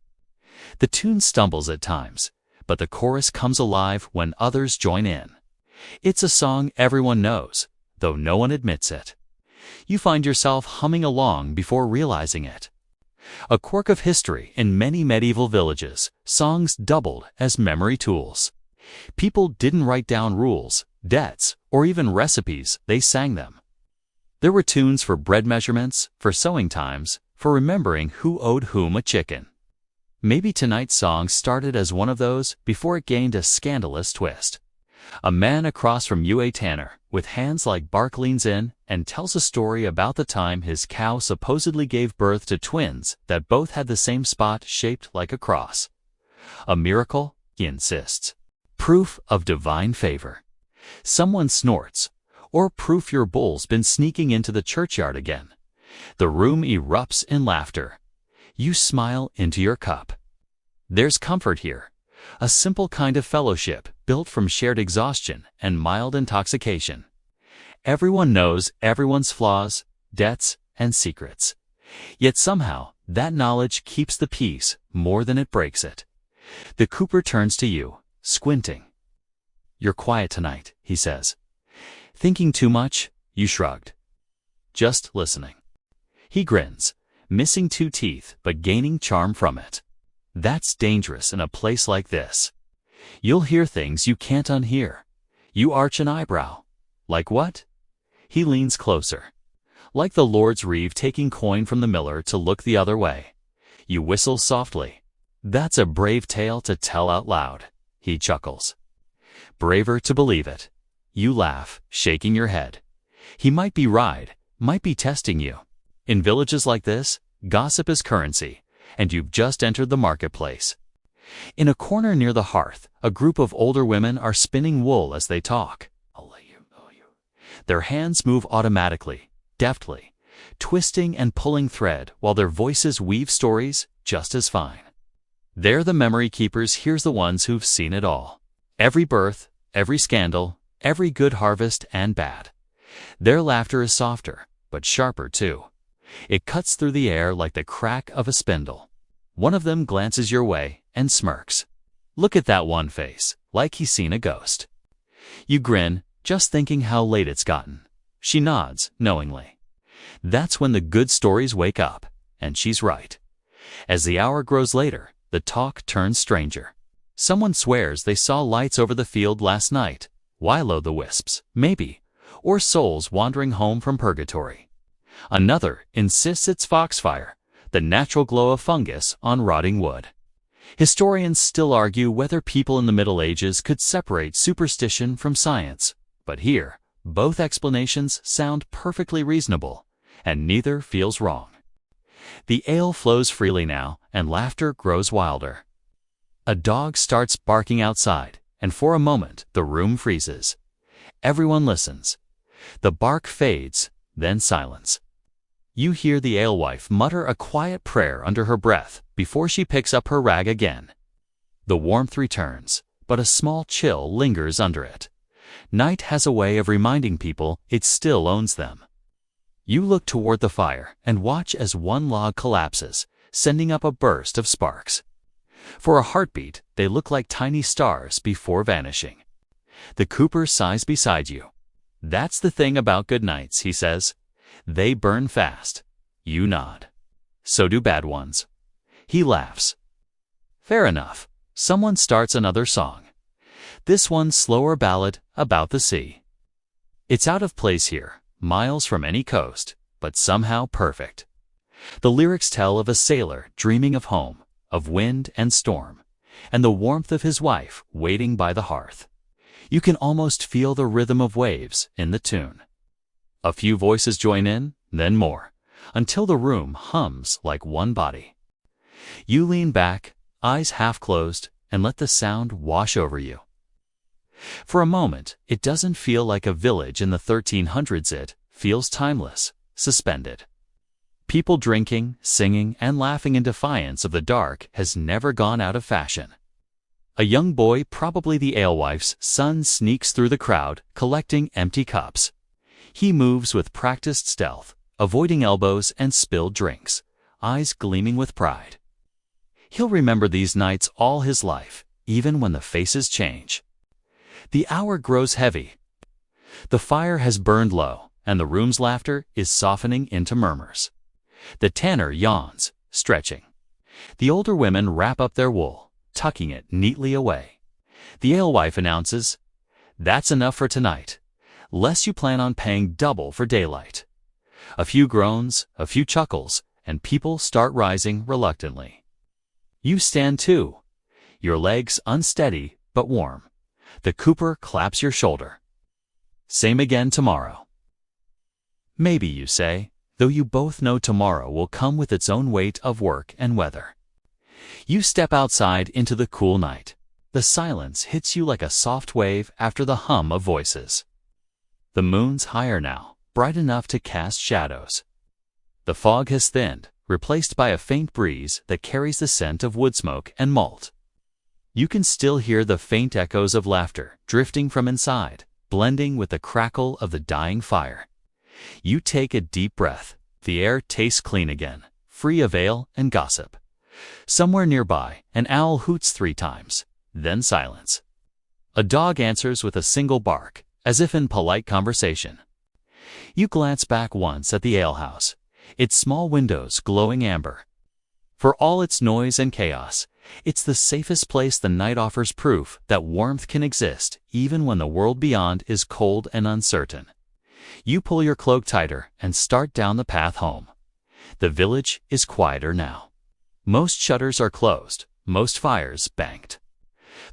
A: The tune stumbles at times, but the chorus comes alive when others join in. It's a song everyone knows, though no one admits it. You find yourself humming along before realizing it. A quirk of history in many medieval villages, songs doubled as memory tools. People didn't write down rules, debts, or even recipes, they sang them. There were tunes for bread measurements, for sewing times, for remembering who owed whom a chicken. Maybe tonight's song started as one of those before it gained a scandalous twist. A man across from Ua Tanner, with hands like bark, leans in and tells a story about the time his cow supposedly gave birth to twins that both had the same spot shaped like a cross. A miracle, he insists. Proof of divine favor. Someone snorts, or proof your bull's been sneaking into the churchyard again. The room erupts in laughter. You smile into your cup. There's comfort here. A simple kind of fellowship built from shared exhaustion and mild intoxication. Everyone knows everyone's flaws, debts, and secrets. Yet somehow, that knowledge keeps the peace more than it breaks it. The cooper turns to you, squinting. "You're quiet tonight," he says. "Thinking too much?" You shrugged. "Just listening." He grins, missing 2 teeth but gaining charm from it. That's dangerous in a place like this. You'll hear things you can't unhear. You arch an eyebrow. Like what? He leans closer. Like the Lord's reeve taking coin from the miller to look the other way. You whistle softly. "That's a brave tale to tell out loud," he chuckles. "Braver to believe it." You laugh, shaking your head. He might be right, might be testing you. In villages like this, gossip is currency, and you've just entered the marketplace. In a corner near the hearth, a group of older women are spinning wool as they talk. Their hands move automatically, deftly, twisting and pulling thread while their voices weave stories just as fine. They're the memory keepers. Here's the ones who've seen it all. Every birth, every scandal, every good harvest and bad. Their laughter is softer, but sharper too. It cuts through the air like the crack of a spindle. One of them glances your way and smirks. Look at that one face, like he's seen a ghost. You grin, just thinking how late it's gotten. She nods, knowingly. That's when the good stories wake up, and she's right. As the hour grows later, the talk turns stranger. Someone swears they saw lights over the field last night. Will-o'-the-wisps, maybe, or souls wandering home from purgatory. Another insists it's foxfire, the natural glow of fungus on rotting wood. Historians still argue whether people in the Middle Ages could separate superstition from science, but here, both explanations sound perfectly reasonable, and neither feels wrong. The ale flows freely now, and laughter grows wilder. A dog starts barking outside, and for a moment the room freezes. Everyone listens. The bark fades, then silence. You hear the alewife mutter a quiet prayer under her breath before she picks up her rag again. The warmth returns, but a small chill lingers under it. Night has a way of reminding people it still owns them. You look toward the fire and watch as one log collapses, sending up a burst of sparks. For a heartbeat, they look like tiny stars before vanishing. The cooper sighs beside you. "That's the thing about good nights," he says. "They burn fast." You nod. "So do bad ones." He laughs. "Fair enough." Someone starts another song. This one's slower ballad about the sea. It's out of place here, miles from any coast, but somehow perfect. The lyrics tell of a sailor dreaming of home, of wind and storm, and the warmth of his wife waiting by the hearth. You can almost feel the rhythm of waves in the tune. A few voices join in, then more, until the room hums like one body. You lean back, eyes half closed, and let the sound wash over you. For a moment, it doesn't feel like a village in the 1300s. It feels timeless, suspended. People drinking, singing, and laughing in defiance of the dark has never gone out of fashion. A young boy, probably the alewife's son, sneaks through the crowd, collecting empty cups. He moves with practiced stealth, avoiding elbows and spilled drinks, eyes gleaming with pride. He'll remember these nights all his life, even when the faces change. The hour grows heavy. The fire has burned low, and the room's laughter is softening into murmurs. The tanner yawns, stretching. The older women wrap up their wool, tucking it neatly away. The alewife announces, "That's enough for tonight, lest you plan on paying double for daylight." A few groans, a few chuckles, and people start rising reluctantly. You stand too, your legs unsteady but warm. The cooper claps your shoulder. "Same again tomorrow." Maybe, you say, though you both know tomorrow will come with its own weight of work and weather. You step outside into the cool night. The silence hits you like a soft wave after the hum of voices. The moon's higher now, bright enough to cast shadows. The fog has thinned, replaced by a faint breeze that carries the scent of wood smoke and malt. You can still hear the faint echoes of laughter drifting from inside, blending with the crackle of the dying fire. You take a deep breath. The air tastes clean again, free of ale and gossip. Somewhere nearby, an owl hoots 3 times, then silence. A dog answers with a single bark, as if in polite conversation. You glance back once at the alehouse, its small windows glowing amber. For all its noise and chaos, it's the safest place the night offers proof that warmth can exist even when the world beyond is cold and uncertain. You pull your cloak tighter and start down the path home. The village is quieter now. Most shutters are closed, most fires banked.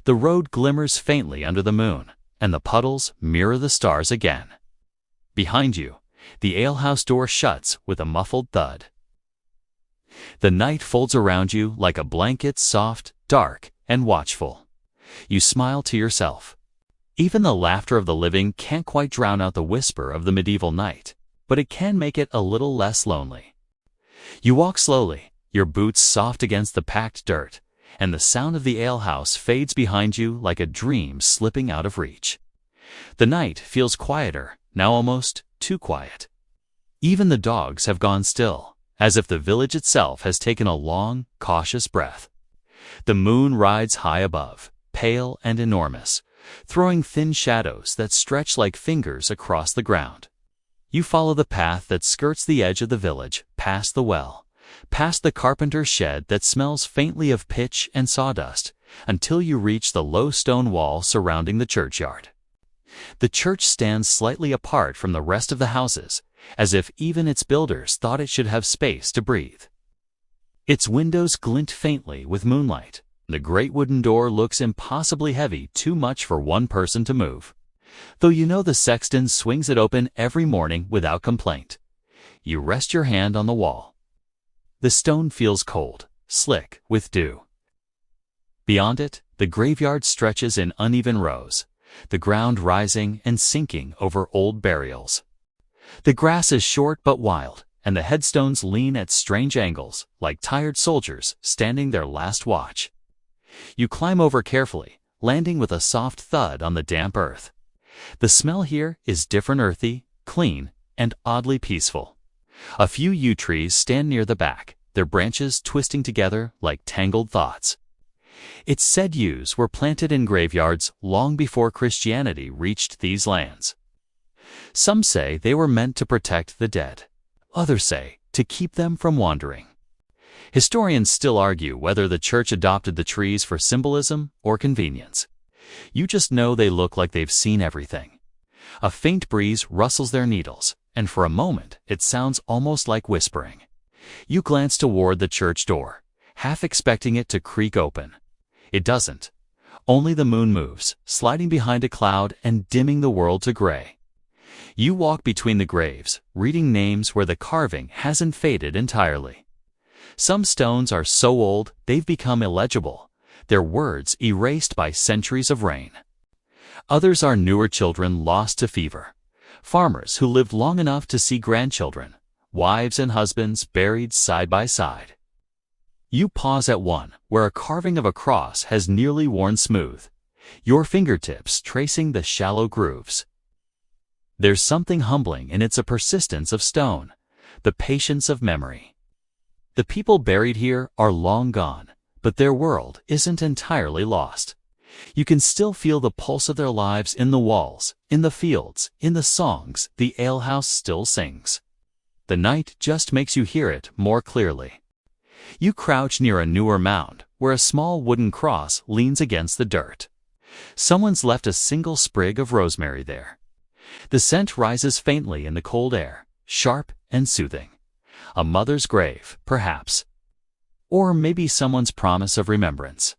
A: The road glimmers faintly under the moon, and the puddles mirror the stars again. Behind you, the alehouse door shuts with a muffled thud. The night folds around you like a blanket, soft, dark, and watchful. You smile to yourself. Even the laughter of the living can't quite drown out the whisper of the medieval night, but it can make it a little less lonely. You walk slowly, your boots soft against the packed dirt, and the sound of the alehouse fades behind you like a dream slipping out of reach. The night feels quieter, now almost too quiet. Even the dogs have gone still, as if the village itself has taken a long, cautious breath. The moon rides high above, pale and enormous, throwing thin shadows that stretch like fingers across the ground. You follow the path that skirts the edge of the village, past the well, past the carpenter's shed that smells faintly of pitch and sawdust, until you reach the low stone wall surrounding the churchyard. The church stands slightly apart from the rest of the houses, as if even its builders thought it should have space to breathe. Its windows glint faintly with moonlight. The great wooden door looks impossibly heavy, too much for one person to move. Though you know the sexton swings it open every morning without complaint. You rest your hand on the wall. The stone feels cold, slick with dew. Beyond it, the graveyard stretches in uneven rows, the ground rising and sinking over old burials. The grass is short but wild, and the headstones lean at strange angles, like tired soldiers standing their last watch. You climb over carefully, landing with a soft thud on the damp earth. The smell here is different, earthy, clean, and oddly peaceful. A few yew trees stand near the back, their branches twisting together like tangled thoughts. It's said yews were planted in graveyards long before Christianity reached these lands. Some say they were meant to protect the dead. Others say to keep them from wandering. Historians still argue whether the church adopted the trees for symbolism or convenience. You just know they look like they've seen everything. A faint breeze rustles their needles, and for a moment it sounds almost like whispering. You glance toward the church door, half expecting it to creak open. It doesn't. Only the moon moves, sliding behind a cloud and dimming the world to gray. You walk between the graves, reading names where the carving hasn't faded entirely. Some stones are so old they've become illegible, their words erased by centuries of rain. Others are newer children lost to fever, farmers who lived long enough to see grandchildren, wives and husbands buried side by side. You pause at one where a carving of a cross has nearly worn smooth, your fingertips tracing the shallow grooves. There's something humbling in its persistence of stone, the patience of memory. The people buried here are long gone, But their world isn't entirely lost. You can still feel the pulse of their lives in the walls, in the fields, in the songs the alehouse still sings. The night just makes you hear it more clearly. You crouch near a newer mound, where a small wooden cross leans against the dirt. Someone's left a single sprig of rosemary there. The scent rises faintly in the cold air, sharp and soothing. A mother's grave, perhaps. Or maybe someone's promise of remembrance.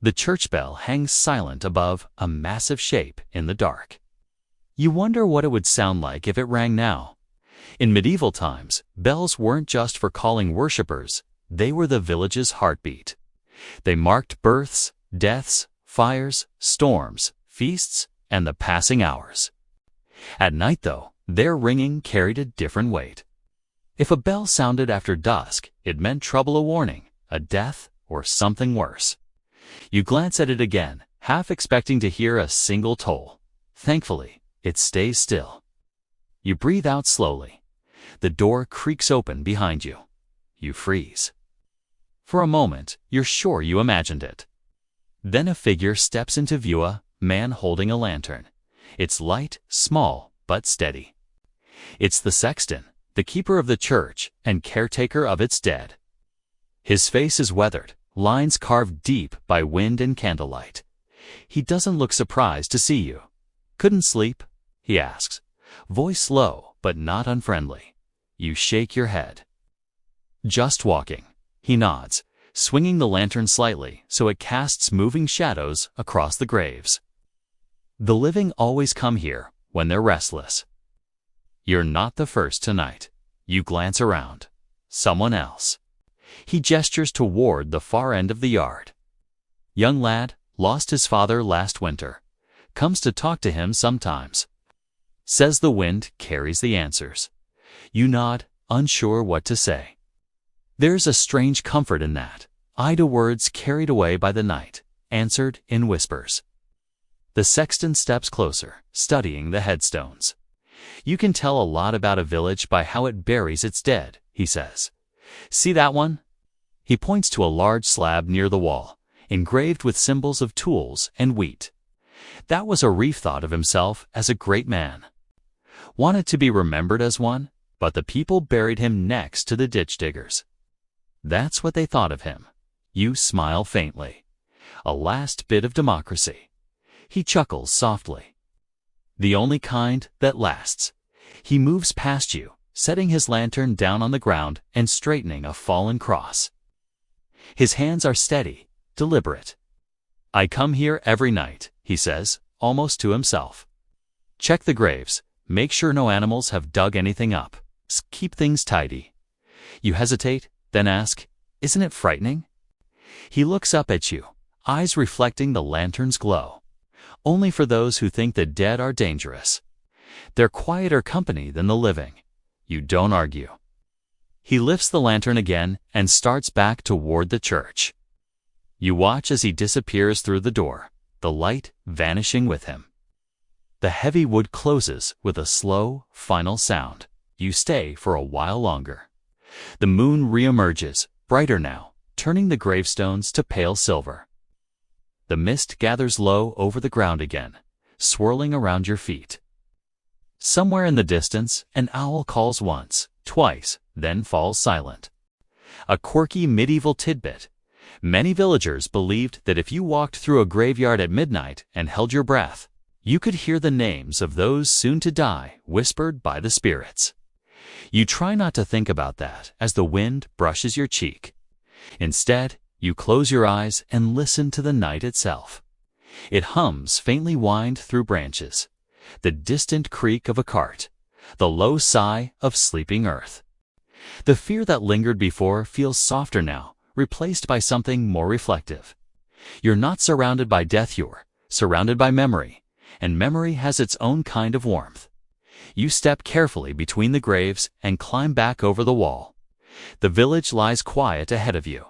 A: The church bell hangs silent above a massive shape in the dark. You wonder what it would sound like if it rang now. In medieval times, bells weren't just for calling worshippers, they were the village's heartbeat. They marked births, deaths, fires, storms, feasts, and the passing hours. At night, though, their ringing carried a different weight. If a bell sounded after dusk, it meant trouble, a warning, a death, or something worse. You glance at it again, half expecting to hear a single toll. Thankfully, it stays still. You breathe out slowly. The door creaks open behind you. You freeze. For a moment, you're sure you imagined it. Then a figure steps into view, a man holding a lantern. It's light, small, but steady. It's the sexton, the keeper of the church and caretaker of its dead. His face is weathered, lines carved deep by wind and candlelight. He doesn't look surprised to see you. "Couldn't sleep?" he asks, voice low but not unfriendly. You shake your head. "Just walking," he nods, swinging the lantern slightly so it casts moving shadows across the graves. The living always come here when they're restless. You're not the first tonight. You glance around. Someone else. He gestures toward the far end of the yard. Young lad, lost his father last winter. Comes to talk to him sometimes. Says the wind carries the answers. You nod, unsure what to say. There's a strange comfort in that. Idle words carried away by the night, answered in whispers. The sexton steps closer, studying the headstones. You can tell a lot about a village by how it buries its dead, he says. See that one? He points to a large slab near the wall, engraved with symbols of tools and wheat. That was a Reeve thought of himself as a great man. Wanted to be remembered as one, but the people buried him next to the ditch diggers. That's what they thought of him. You smile faintly. A last bit of democracy. He chuckles softly. The only kind that lasts. He moves past you, setting his lantern down on the ground and straightening a fallen cross. His hands are steady, deliberate. I come here every night, he says, almost to himself. Check the graves, make sure no animals have dug anything up. Keep things tidy. You hesitate, then ask, isn't it frightening? He looks up at you, eyes reflecting the lantern's glow. Only for those who think the dead are dangerous. They're quieter company than the living. You don't argue. He lifts the lantern again and starts back toward the church. You watch as he disappears through the door, the light vanishing with him. The heavy wood closes with a slow, final sound. You stay for a while longer. The moon reemerges, brighter now, turning the gravestones to pale silver. The mist gathers low over the ground again, swirling around your feet. Somewhere in the distance, an owl calls once, twice, then falls silent. A quirky medieval tidbit. Many villagers believed that if you walked through a graveyard at midnight and held your breath, you could hear the names of those soon to die whispered by the spirits. You try not to think about that as the wind brushes your cheek. Instead, you close your eyes and listen to the night itself. It hums faintly whined through branches, the distant creak of a cart, the low sigh of sleeping earth. The fear that lingered before feels softer now, replaced by something more reflective. You're not surrounded by death, you're surrounded by memory, and memory has its own kind of warmth. You step carefully between the graves and climb back over the wall. The village lies quiet ahead of you,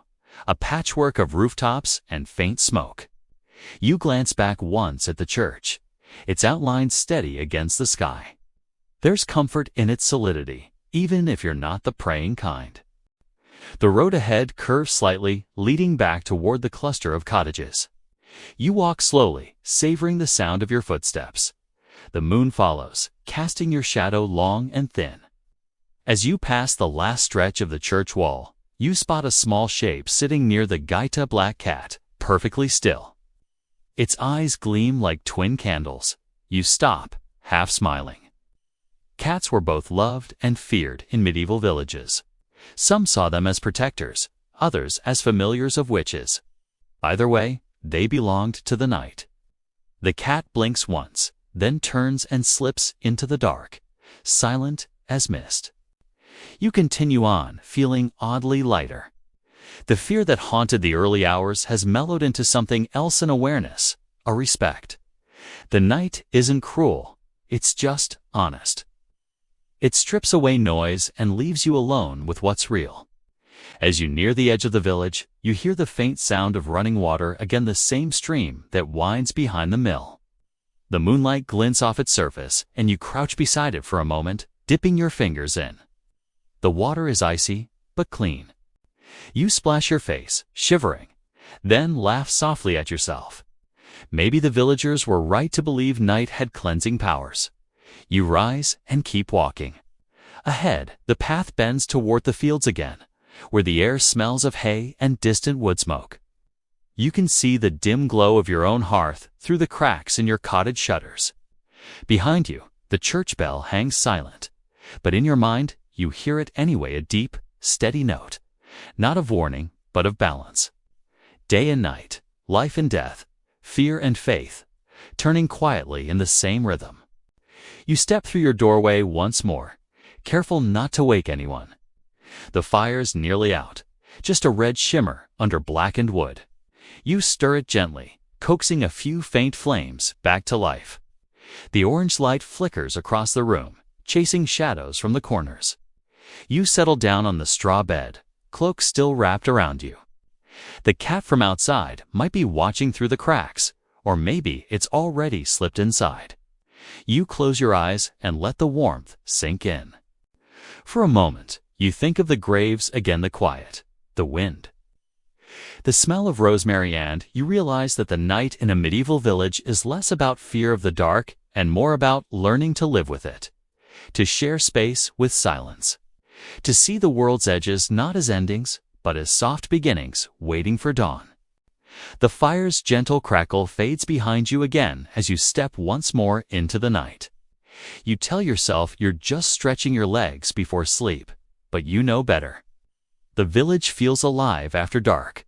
A: a patchwork of rooftops and faint smoke. You glance back once at the church, its outline steady against the sky. There's comfort in its solidity, even if you're not the praying kind. The road ahead curves slightly, leading back toward the cluster of cottages. You walk slowly, savoring the sound of your footsteps. The moon follows, casting your shadow long and thin. As you pass the last stretch of the church wall, you spot a small shape sitting near the Gaita black cat, perfectly still. Its eyes gleam like twin candles. You stop, half smiling. Cats were both loved and feared in medieval villages. Some saw them as protectors, others as familiars of witches. Either way, they belonged to the night. The cat blinks once, then turns and slips into the dark, silent as mist. You continue on, feeling oddly lighter. The fear that haunted the early hours has mellowed into something else, an awareness, a respect. The night isn't cruel, it's just honest. It strips away noise and leaves you alone with what's real. As you near the edge of the village, you hear the faint sound of running water, again the same stream that winds behind the mill. The moonlight glints off its surface, and you crouch beside it for a moment, dipping your fingers in. The water is icy, but clean. You splash your face, shivering, then laugh softly at yourself. Maybe the villagers were right to believe night had cleansing powers. You rise and keep walking. Ahead, the path bends toward the fields again, where the air smells of hay and distant wood smoke. You can see the dim glow of your own hearth through the cracks in your cottage shutters. Behind you, the church bell hangs silent, but in your mind, you hear it anyway, a deep, steady note, not of warning, but of balance. Day and night, life and death, fear and faith, turning quietly in the same rhythm. You step through your doorway once more, careful not to wake anyone. The fire's nearly out, just a red shimmer under blackened wood. You stir it gently, coaxing a few faint flames back to life. The orange light flickers across the room, chasing shadows from the corners. You settle down on the straw bed, cloak still wrapped around you. The cat from outside might be watching through the cracks, or maybe it's already slipped inside. You close your eyes and let the warmth sink in. For a moment, you think of the graves again, the quiet, the wind, the smell of rosemary, and you realize that the night in a medieval village is less about fear of the dark and more about learning to live with it, to share space with silence, to see the world's edges not as endings, but as soft beginnings waiting for dawn. The fire's gentle crackle fades behind you again as you step once more into the night. You tell yourself you're just stretching your legs before sleep, but you know better. The village feels alive after dark,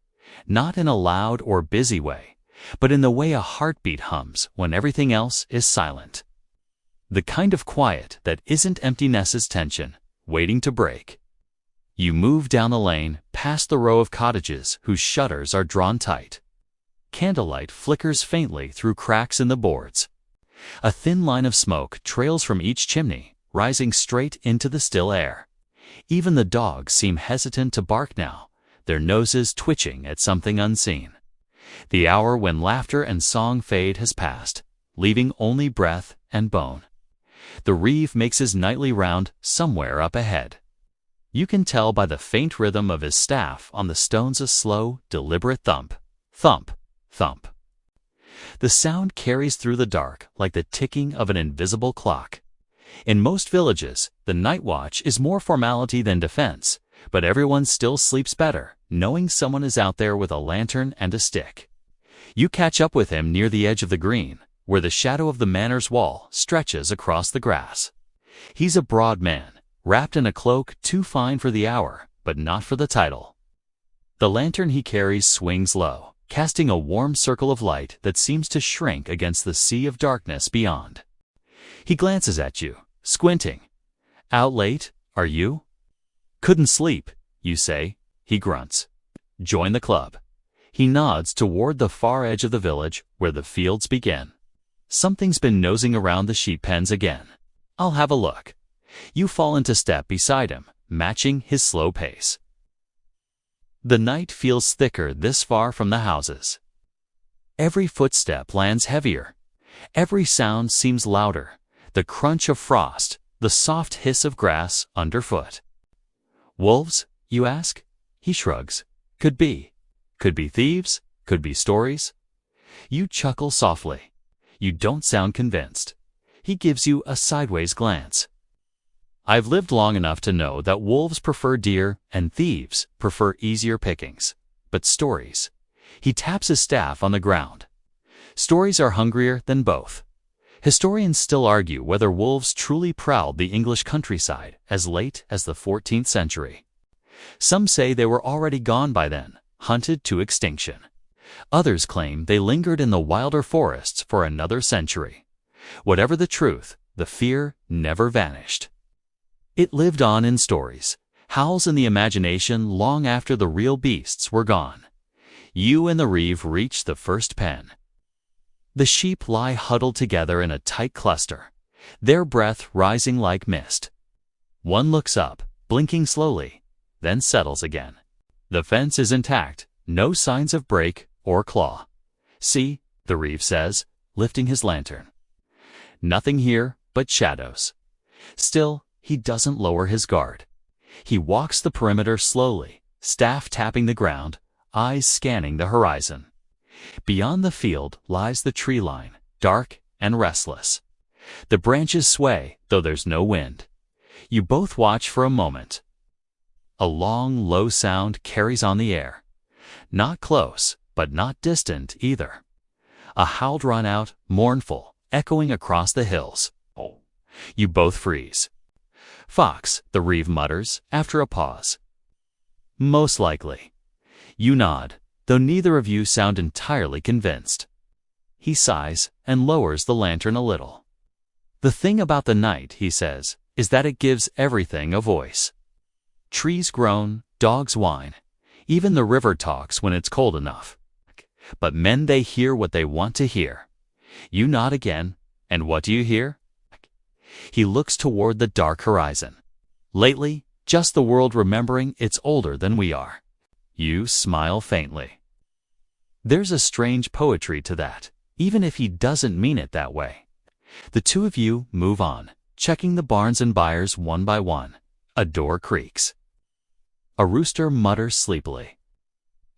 A: not in a loud or busy way, but in the way a heartbeat hums when everything else is silent. The kind of quiet that isn't emptiness's tension, waiting to break. You move down the lane, past the row of cottages whose shutters are drawn tight. Candlelight flickers faintly through cracks in the boards. A thin line of smoke trails from each chimney, rising straight into the still air. Even the dogs seem hesitant to bark now, their noses twitching at something unseen. The hour when laughter and song fade has passed, leaving only breath and bone. The reeve makes his nightly round somewhere up ahead. You can tell by the faint rhythm of his staff on the stones, a slow, deliberate thump, thump, thump. The sound carries through the dark like the ticking of an invisible clock. In most villages, the night watch is more formality than defense, but everyone still sleeps better, knowing someone is out there with a lantern and a stick. You catch up with him near the edge of the green, where the shadow of the manor's wall stretches across the grass. He's a broad man, wrapped in a cloak too fine for the hour, but not for the title. The lantern he carries swings low, casting a warm circle of light that seems to shrink against the sea of darkness beyond. He glances at you, squinting. "Out late, are you?" "Couldn't sleep," you say. He grunts. "Join the club." He nods toward the far edge of the village where the fields begin. Something's been nosing around the sheep pens again. "I'll have a look." You fall into step beside him, matching his slow pace. The night feels thicker this far from the houses. Every footstep lands heavier. Every sound seems louder. The crunch of frost, the soft hiss of grass underfoot. "Wolves?" you ask. He shrugs. Could be. Could be thieves. Could be stories. You chuckle softly. You don't sound convinced. He gives you a sideways glance. I've lived long enough to know that wolves prefer deer and thieves prefer easier pickings. But stories. He taps his staff on the ground. Stories are hungrier than both. Historians still argue whether wolves truly prowled the English countryside as late as the 14th century. Some say they were already gone by then, hunted to extinction. Others claim they lingered in the wilder forests for another century. Whatever the truth, the fear never vanished. It lived on in stories, howls in the imagination long after the real beasts were gone. You and the reeve reach the first pen. The sheep lie huddled together in a tight cluster, their breath rising like mist. One looks up, blinking slowly, then settles again. The fence is intact, no signs of break or claw. See, the reeve says, lifting his lantern. Nothing here but shadows. Still, he doesn't lower his guard. He walks the perimeter slowly, staff tapping the ground, eyes scanning the horizon. Beyond the field lies the tree line, dark and restless. The branches sway, though there's no wind. You both watch for a moment. A long, low sound carries on the air. Not close, but not distant either. A howl drawn out, mournful, echoing across the hills. You both freeze. Fox, the reeve mutters, after a pause. Most likely. You nod, though neither of you sound entirely convinced. He sighs and lowers the lantern a little. The thing about the night, he says, is that it gives everything a voice. Trees groan, dogs whine. Even the river talks when it's cold enough. But men, they hear what they want to hear. You nod again, and what do you hear? He looks toward the dark horizon. Lately, just the world remembering it's older than we are. You smile faintly. There's a strange poetry to that, even if he doesn't mean it that way. The two of you move on, checking the barns and byres one by one. A door creaks. A rooster mutters sleepily.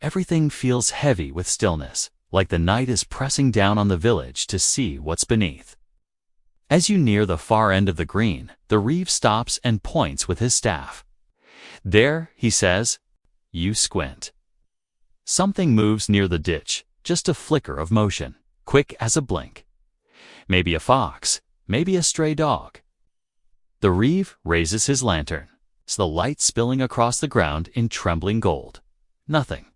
A: Everything feels heavy with stillness, like the night is pressing down on the village to see what's beneath. As you near the far end of the green, the reeve stops and points with his staff. There, he says. You squint. Something moves near the ditch, just a flicker of motion, quick as a blink. Maybe a fox, maybe a stray dog. The reeve raises his lantern, the light spilling across the ground in trembling gold. Nothing.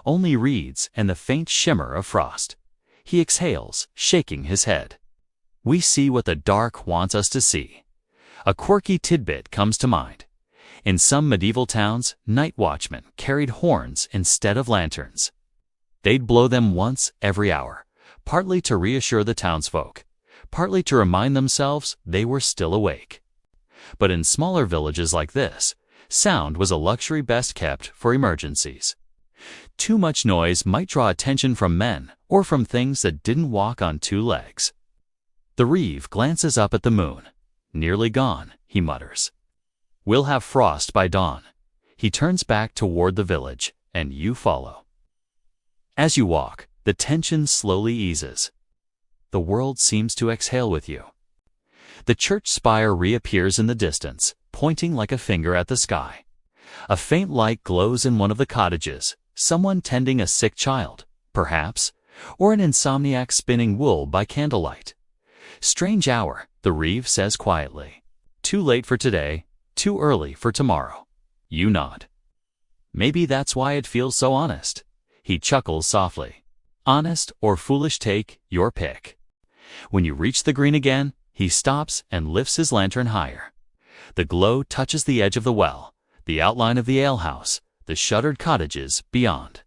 A: Only reeds and the faint shimmer of frost. He exhales, shaking his head. We see what the dark wants us to see. A quirky tidbit comes to mind. In some medieval towns, night watchmen carried horns instead of lanterns. They'd blow them once every hour, partly to reassure the townsfolk, partly to remind themselves they were still awake. But in smaller villages like this, sound was a luxury best kept for emergencies. Too much noise might draw attention from men or from things that didn't walk on two legs. The reeve glances up at the moon. Nearly gone, he mutters. We'll have frost by dawn. He turns back toward the village, and you follow. As you walk, the tension slowly eases. The world seems to exhale with you. The church spire reappears in the distance, pointing like a finger at the sky. A faint light glows in one of the cottages, someone tending a sick child, perhaps, or an insomniac spinning wool by candlelight. Strange hour, the reeve says quietly. Too late for today, too early for tomorrow. You nod. Maybe that's why it feels so honest. He chuckles softly. Honest or foolish, take your pick. When you reach the green again, he stops and lifts his lantern higher. The glow touches the edge of the well, the outline of the alehouse, the shuttered cottages beyond.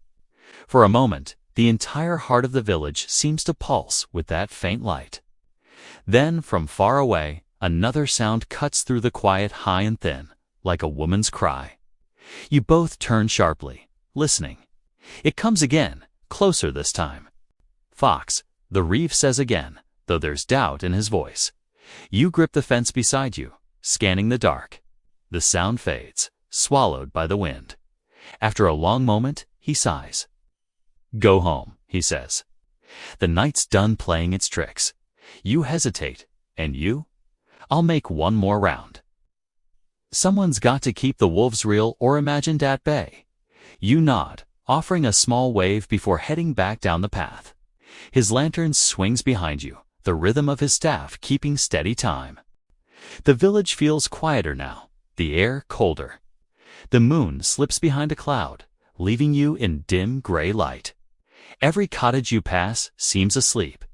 A: For a moment, the entire heart of the village seems to pulse with that faint light. Then, from far away, another sound cuts through the quiet high and thin, like a woman's cry. You both turn sharply, listening. It comes again, closer this time. Fox, the reeve says again, though there's doubt in his voice. You grip the fence beside you, scanning the dark. The sound fades, swallowed by the wind. After a long moment, he sighs. "Go home," he says. The night's done playing its tricks. You hesitate, and you? "I'll make one more round." Someone's got to keep the wolves real or imagined at bay. You nod, offering a small wave before heading back down the path. His lantern swings behind you, the rhythm of his staff keeping steady time. The village feels quieter now, the air colder. The moon slips behind a cloud, leaving you in dim gray light. Every cottage you pass seems asleep,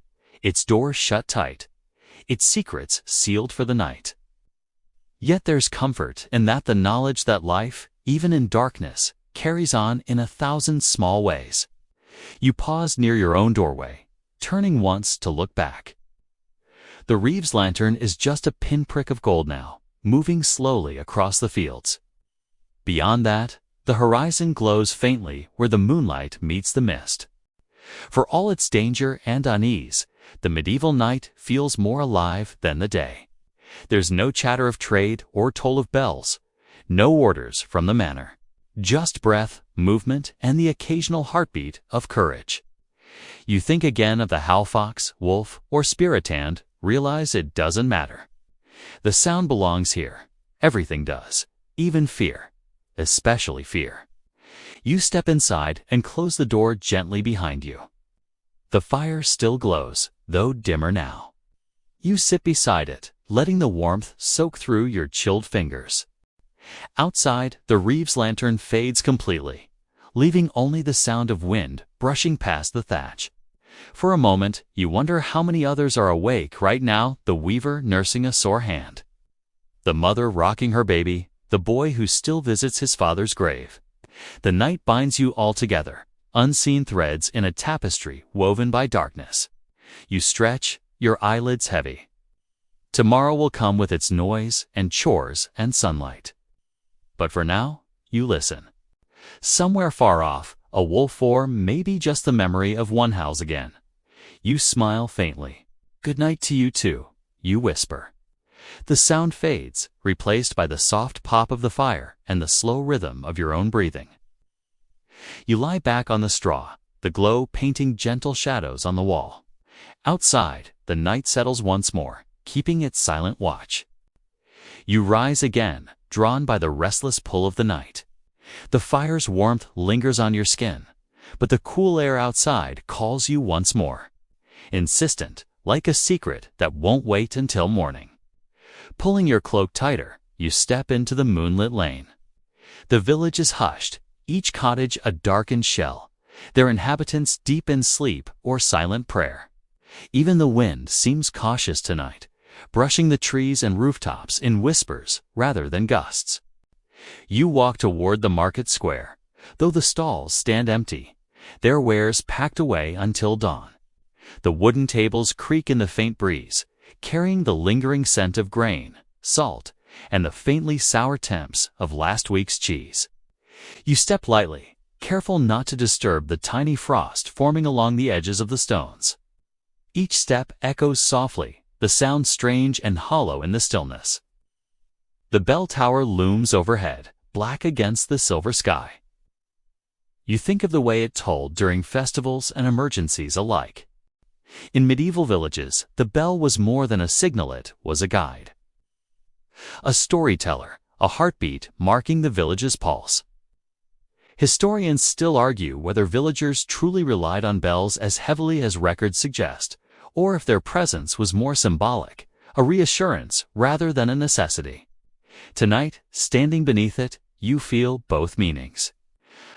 A: its doors shut tight, its secrets sealed for the night. Yet there's comfort in that, the knowledge that life, even in darkness, carries on in 1,000 small ways. You pause near your own doorway, turning once to look back. The Reeves lantern is just a pinprick of gold now, moving slowly across the fields. Beyond that, the horizon glows faintly where the moonlight meets the mist. For all its danger and unease, the medieval night feels more alive than the day. There's no chatter of trade or toll of bells, no orders from the manor. Just breath, movement, and the occasional heartbeat of courage. You think again of the Howl Fox, Wolf, or Spirit Hand, realize it doesn't matter. The sound belongs here. Everything does, even fear, especially fear. You step inside and close the door gently behind you. The fire still glows, though dimmer now. You sit beside it, letting the warmth soak through your chilled fingers. Outside, the Reeves lantern fades completely, leaving only the sound of wind brushing past the thatch. For a moment, you wonder how many others are awake right now, the weaver nursing a sore hand, the mother rocking her baby, the boy who still visits his father's grave. The night binds you all together, unseen threads in a tapestry woven by darkness. You stretch, your eyelids heavy. Tomorrow will come with its noise and chores and sunlight. But for now, you listen. Somewhere far off, a wolf, or maybe just the memory of one, howls again. You smile faintly. "Good night to you too," you whisper. The sound fades, replaced by the soft pop of the fire and the slow rhythm of your own breathing. You lie back on the straw, the glow painting gentle shadows on the wall. Outside, the night settles once more, keeping its silent watch. You rise again, drawn by the restless pull of the night. The fire's warmth lingers on your skin, but the cool air outside calls you once more, insistent, like a secret that won't wait until morning. Pulling your cloak tighter, you step into the moonlit lane. The village is hushed, each cottage a darkened shell, their inhabitants deep in sleep or silent prayer. Even the wind seems cautious tonight, brushing the trees and rooftops in whispers rather than gusts. You walk toward the market square, though the stalls stand empty, their wares packed away until dawn. The wooden tables creak in the faint breeze, carrying the lingering scent of grain, salt, and the faintly sour temps of last week's cheese. You step lightly, careful not to disturb the tiny frost forming along the edges of the stones. Each step echoes softly, the sound strange and hollow in the stillness. The bell tower looms overhead, black against the silver sky. You think of the way it tolled during festivals and emergencies alike. In medieval villages, the bell was more than a signal, it was a guide. A storyteller, a heartbeat marking the village's pulse. Historians still argue whether villagers truly relied on bells as heavily as records suggest, or if their presence was more symbolic, a reassurance rather than a necessity. Tonight, standing beneath it, you feel both meanings.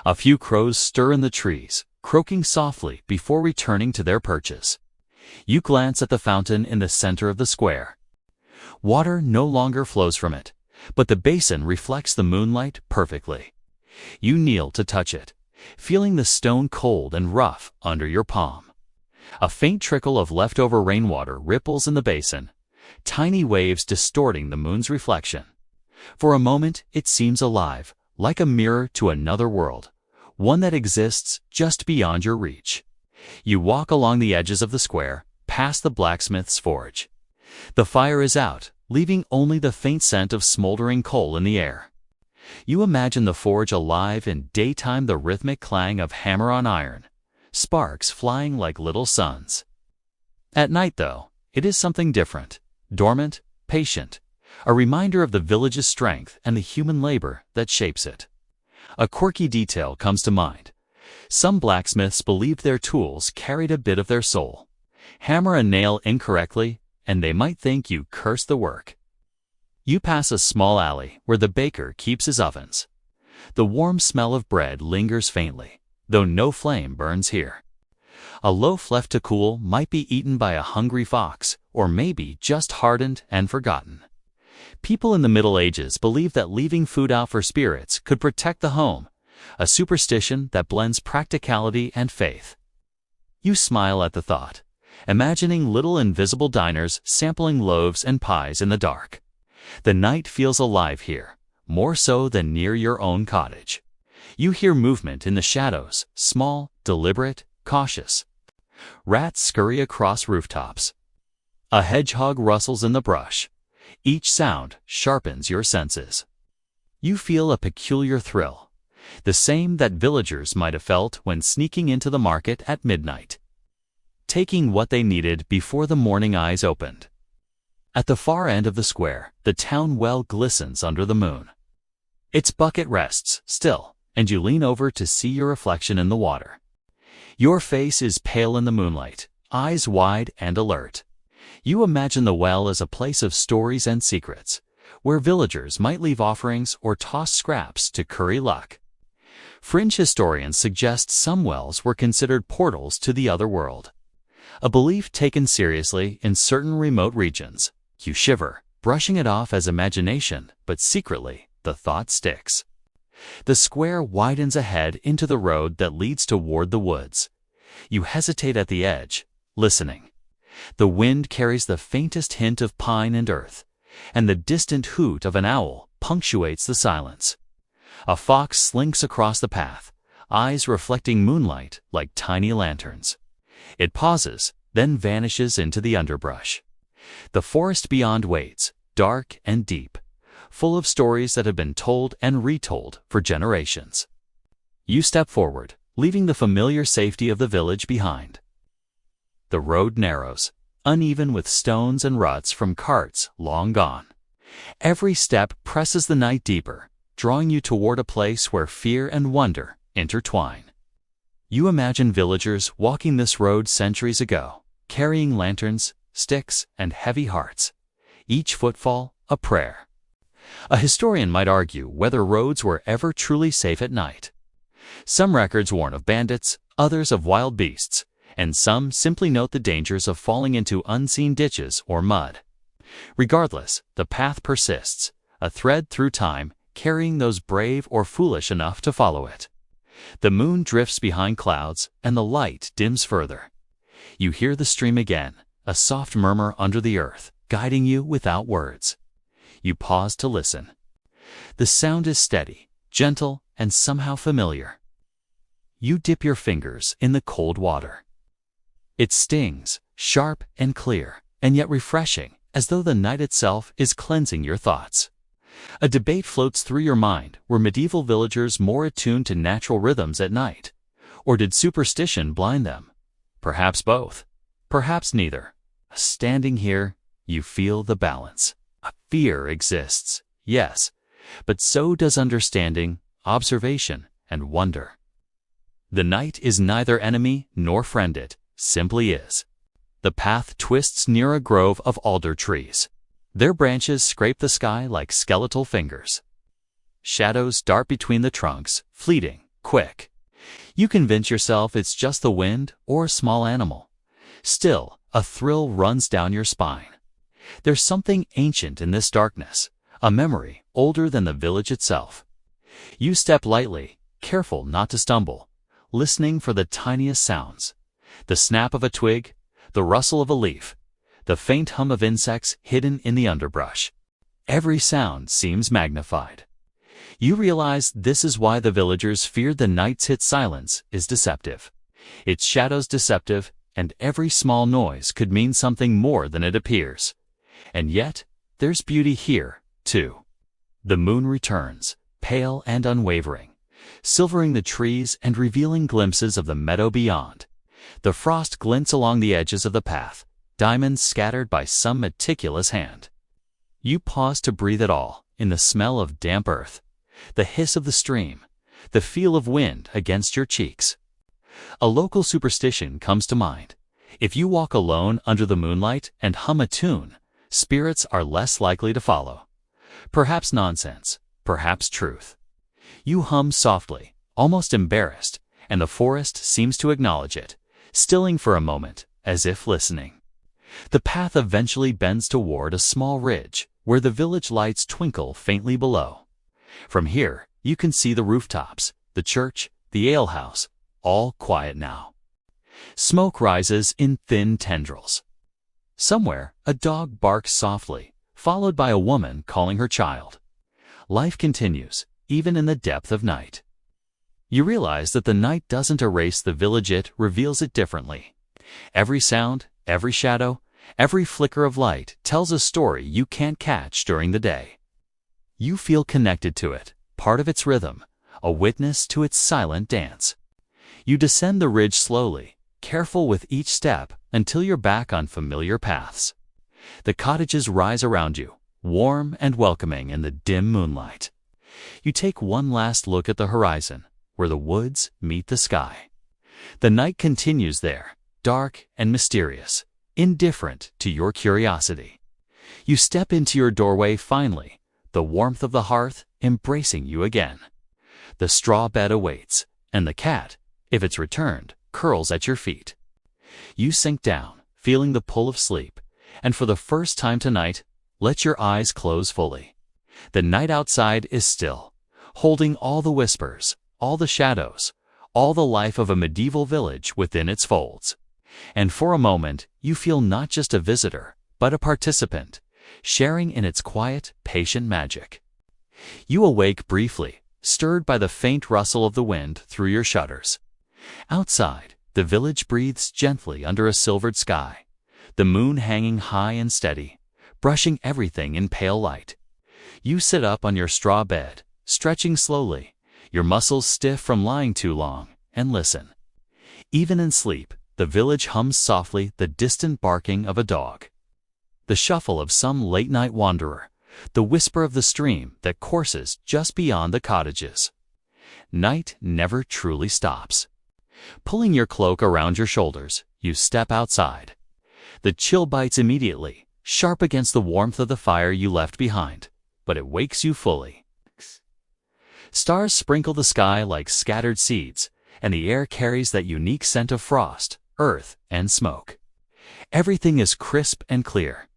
A: A few crows stir in the trees, croaking softly before returning to their perches. You glance at the fountain in the center of the square. Water no longer flows from it, but the basin reflects the moonlight perfectly. You kneel to touch it, feeling the stone cold and rough under your palm. A faint trickle of leftover rainwater ripples in the basin, tiny waves distorting the moon's reflection. For a moment, it seems alive, like a mirror to another world, one that exists just beyond your reach. You walk along the edges of the square, past the blacksmith's forge. The fire is out, leaving only the faint scent of smoldering coal in the air. You imagine the forge alive in daytime, the rhythmic clang of hammer on iron, sparks flying like little suns. At night, though, it is something different, dormant, patient, a reminder of the village's strength and the human labor that shapes it. A quirky detail comes to mind. Some blacksmiths believed their tools carried a bit of their soul. Hammer a nail incorrectly, and they might think you cursed the work. You pass a small alley where the baker keeps his ovens. The warm smell of bread lingers faintly, though no flame burns here. A loaf left to cool might be eaten by a hungry fox, or maybe just hardened and forgotten. People in the Middle Ages believed that leaving food out for spirits could protect the home, a superstition that blends practicality and faith. You smile at the thought, imagining little invisible diners sampling loaves and pies in the dark. The night feels alive here, more so than near your own cottage. You hear movement in the shadows, small, deliberate, cautious. Rats scurry across rooftops. A hedgehog rustles in the brush. Each sound sharpens your senses. You feel a peculiar thrill, the same that villagers might have felt when sneaking into the market at midnight, taking what they needed before the morning eyes opened. At the far end of the square, the town well glistens under the moon. Its bucket rests still, and you lean over to see your reflection in the water. Your face is pale in the moonlight, eyes wide and alert. You imagine the well as a place of stories and secrets, where villagers might leave offerings or toss scraps to curry luck. Fringe historians suggest some wells were considered portals to the other world, a belief taken seriously in certain remote regions. You shiver, brushing it off as imagination, but secretly, the thought sticks. The square widens ahead into the road that leads toward the woods. You hesitate at the edge, listening. The wind carries the faintest hint of pine and earth, and the distant hoot of an owl punctuates the silence. A fox slinks across the path, eyes reflecting moonlight like tiny lanterns. It pauses, then vanishes into the underbrush. The forest beyond waits, dark and deep, full of stories that have been told and retold for generations. You step forward, leaving the familiar safety of the village behind. The road narrows, uneven with stones and ruts from carts long gone. Every step presses the night deeper, drawing you toward a place where fear and wonder intertwine. You imagine villagers walking this road centuries ago, carrying lanterns, sticks, and heavy hearts, each footfall a prayer. A historian might argue whether roads were ever truly safe at night. Some records warn of bandits, others of wild beasts, and some simply note the dangers of falling into unseen ditches or mud. Regardless, the path persists, a thread through time, carrying those brave or foolish enough to follow it. The moon drifts behind clouds, and the light dims further. You hear the stream again, a soft murmur under the earth, guiding you without words. You pause to listen. The sound is steady, gentle, and somehow familiar. You dip your fingers in the cold water. It stings, sharp and clear, and yet refreshing, as though the night itself is cleansing your thoughts. A debate floats through your mind. Were medieval villagers more attuned to natural rhythms at night? Or did superstition blind them? Perhaps both. Perhaps neither. Standing here, you feel the balance. A fear exists, yes, but so does understanding, observation, and wonder. The night is neither enemy nor friend, it simply is. The path twists near a grove of alder trees. Their branches scrape the sky like skeletal fingers. Shadows dart between the trunks, fleeting, quick. You convince yourself it's just the wind or a small animal. Still, a thrill runs down your spine. There's something ancient in this darkness, a memory older than the village itself. You step lightly, careful not to stumble, listening for the tiniest sounds. The snap of a twig, the rustle of a leaf, the faint hum of insects hidden in the underbrush. Every sound seems magnified. You realize this is why the villagers feared the night's hit. Silence is deceptive. Its shadows deceptive, and every small noise could mean something more than it appears. And yet, there's beauty here, too. The moon returns, pale and unwavering, silvering the trees and revealing glimpses of the meadow beyond. The frost glints along the edges of the path, diamonds scattered by some meticulous hand. You pause to breathe it all, in the smell of damp earth, the hiss of the stream, the feel of wind against your cheeks. A local superstition comes to mind. If you walk alone under the moonlight and hum a tune, spirits are less likely to follow. Perhaps nonsense, perhaps truth. You hum softly, almost embarrassed, and the forest seems to acknowledge it, stilling for a moment, as if listening. The path eventually bends toward a small ridge, where the village lights twinkle faintly below. From here, you can see the rooftops, the church, the alehouse, all quiet now. Smoke rises in thin tendrils. Somewhere, a dog barks softly, followed by a woman calling her child. Life continues, even in the depth of night. You realize that the night doesn't erase the village, it reveals it differently. Every sound, every shadow, every flicker of light tells a story you can't catch during the day. You feel connected to it, part of its rhythm, a witness to its silent dance. You descend the ridge slowly, careful with each step until you're back on familiar paths. The cottages rise around you, warm and welcoming in the dim moonlight. You take one last look at the horizon, where the woods meet the sky. The night continues there, dark and mysterious, indifferent to your curiosity. You step into your doorway finally, the warmth of the hearth embracing you again. The straw bed awaits, and the cat, if it's returned, curls at your feet. You sink down, feeling the pull of sleep, and for the first time tonight, let your eyes close fully. The night outside is still, holding all the whispers, all the shadows, all the life of a medieval village within its folds. And for a moment, you feel not just a visitor, but a participant, sharing in its quiet, patient magic. You awake briefly, stirred by the faint rustle of the wind through your shutters. Outside, the village breathes gently under a silvered sky, the moon hanging high and steady, brushing everything in pale light. You sit up on your straw bed, stretching slowly, your muscles stiff from lying too long, and listen. Even in sleep, the village hums softly the distant barking of a dog, the shuffle of some late-night wanderer, the whisper of the stream that courses just beyond the cottages. Night never truly stops. Pulling your cloak around your shoulders, you step outside. The chill bites immediately, sharp against the warmth of the fire you left behind, but it wakes you fully. Stars sprinkle the sky like scattered seeds, and the air carries that unique scent of frost, earth, and smoke. Everything is crisp and clear.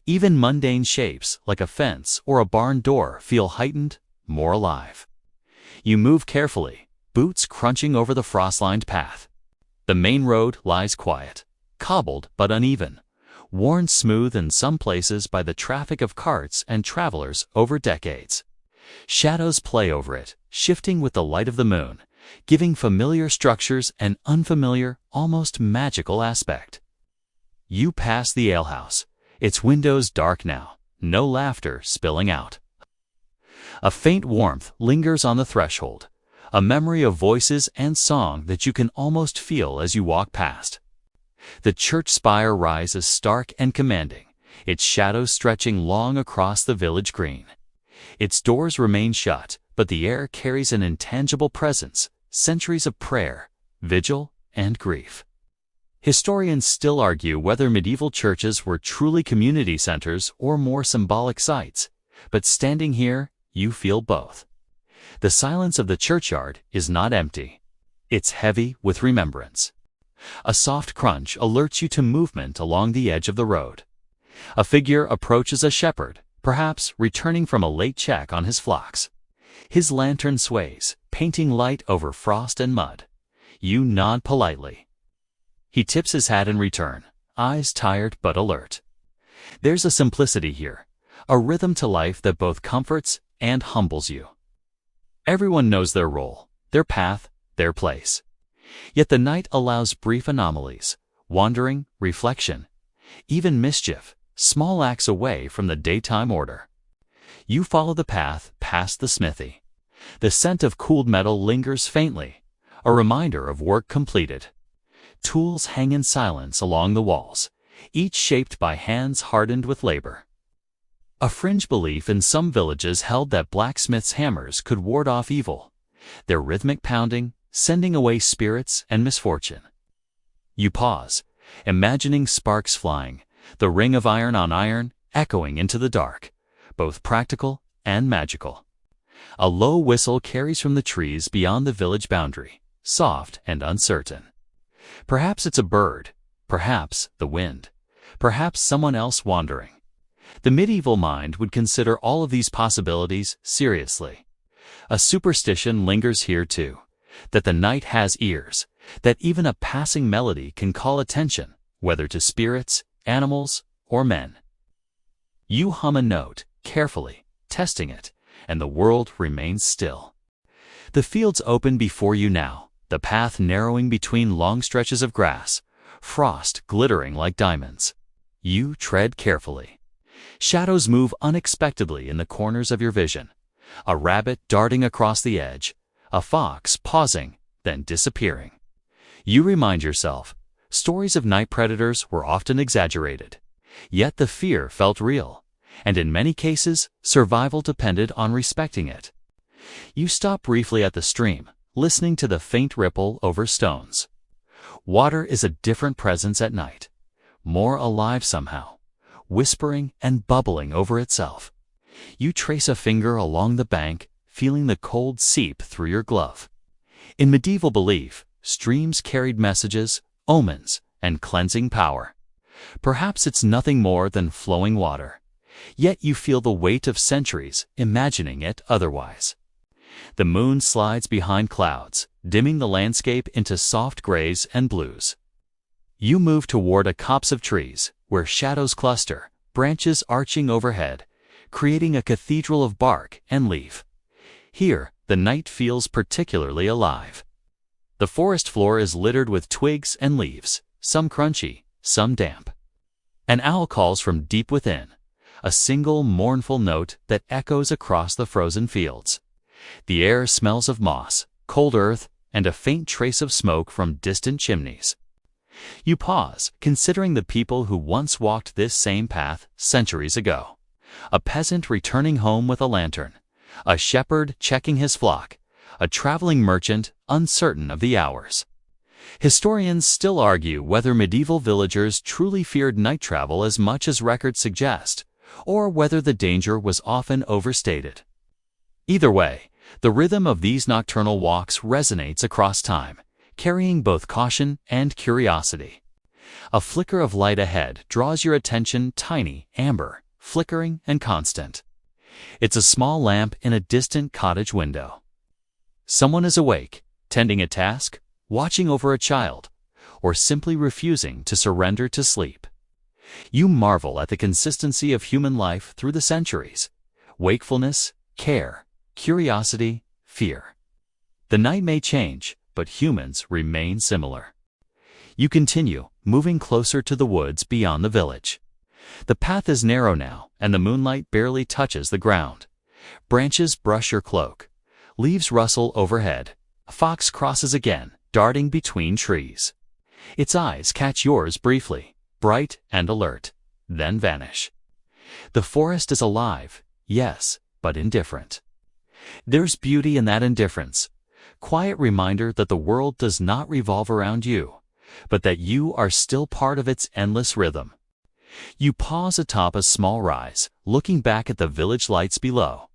A: Even mundane shapes, like a fence or a barn door, feel heightened, more alive. You move carefully, boots crunching over the frost-lined path. The main road lies quiet, cobbled but uneven, worn smooth in some places by the traffic of carts and travelers over decades. Shadows play over it, shifting with the light of the moon, giving familiar structures an unfamiliar, almost magical aspect. You pass the alehouse, its windows dark now, no laughter spilling out. A faint warmth lingers on the threshold, a memory of voices and song that you can almost feel as you walk past. The church spire rises stark and commanding, its shadows stretching long across the village green. Its doors remain shut, but the air carries an intangible presence, centuries of prayer, vigil, and grief. Historians still argue whether medieval churches were truly community centers or more symbolic sites, but standing here, you feel both. The silence of the churchyard is not empty. It's heavy with remembrance. A soft crunch alerts you to movement along the edge of the road. A figure approaches a shepherd, perhaps returning from a late check on his flocks. His lantern sways, painting light over frost and mud. You nod politely. He tips his hat in return, eyes tired but alert. There's a simplicity here, a rhythm to life that both comforts and humbles you. Everyone knows their role, their path, their place. Yet the night allows brief anomalies, wandering, reflection, even mischief, small acts away from the daytime order. You follow the path past the smithy. The scent of cooled metal lingers faintly, a reminder of work completed. Tools hang in silence along the walls, each shaped by hands hardened with labor. A fringe belief in some villages held that blacksmiths' hammers could ward off evil, their rhythmic pounding sending away spirits and misfortune. You pause, imagining sparks flying, the ring of iron on iron echoing into the dark, both practical and magical. A low whistle carries from the trees beyond the village boundary, soft and uncertain. Perhaps it's a bird, perhaps the wind, perhaps someone else wandering. The medieval mind would consider all of these possibilities seriously. A superstition lingers here too, that the night has ears, that even a passing melody can call attention, whether to spirits, animals, or men. You hum a note, carefully, testing it, and the world remains still. The fields open before you now, the path narrowing between long stretches of grass, frost glittering like diamonds. You tread carefully. Shadows move unexpectedly in the corners of your vision. A rabbit darting across the edge, a fox pausing, then disappearing. You remind yourself, stories of night predators were often exaggerated. Yet the fear felt real, and in many cases, survival depended on respecting it. You stop briefly at the stream, listening to the faint ripple over stones. Water is a different presence at night, more alive somehow, whispering and bubbling over itself. You trace a finger along the bank, feeling the cold seep through your glove. In medieval belief, streams carried messages, omens, and cleansing power. Perhaps it's nothing more than flowing water, yet you feel the weight of centuries imagining it otherwise. The moon slides behind clouds, dimming the landscape into soft grays and blues. You move toward a copse of trees, where shadows cluster, branches arching overhead, creating a cathedral of bark and leaf. Here, the night feels particularly alive. The forest floor is littered with twigs and leaves, some crunchy, some damp. An owl calls from deep within, a single mournful note that echoes across the frozen fields. The air smells of moss, cold earth, and a faint trace of smoke from distant chimneys. You pause, considering the people who once walked this same path centuries ago. A peasant returning home with a lantern, a shepherd checking his flock, a traveling merchant uncertain of the hours. Historians still argue whether medieval villagers truly feared night travel as much as records suggest, or whether the danger was often overstated. Either way, the rhythm of these nocturnal walks resonates across time, carrying both caution and curiosity. A flicker of light ahead draws your attention, tiny, amber, flickering and constant. It's a small lamp in a distant cottage window. Someone is awake, tending a task, watching over a child, or simply refusing to surrender to sleep. You marvel at the consistency of human life through the centuries: wakefulness, care, curiosity, fear. The night may change, but humans remain similar. You continue, moving closer to the woods beyond the village. The path is narrow now, and the moonlight barely touches the ground. Branches brush your cloak. Leaves rustle overhead. A fox crosses again, darting between trees. Its eyes catch yours briefly, bright and alert, then vanish. The forest is alive, yes, but indifferent. There's beauty in that indifference. Quiet reminder that the world does not revolve around you, but that you are still part of its endless rhythm. You pause atop a small rise, looking back at the village lights below.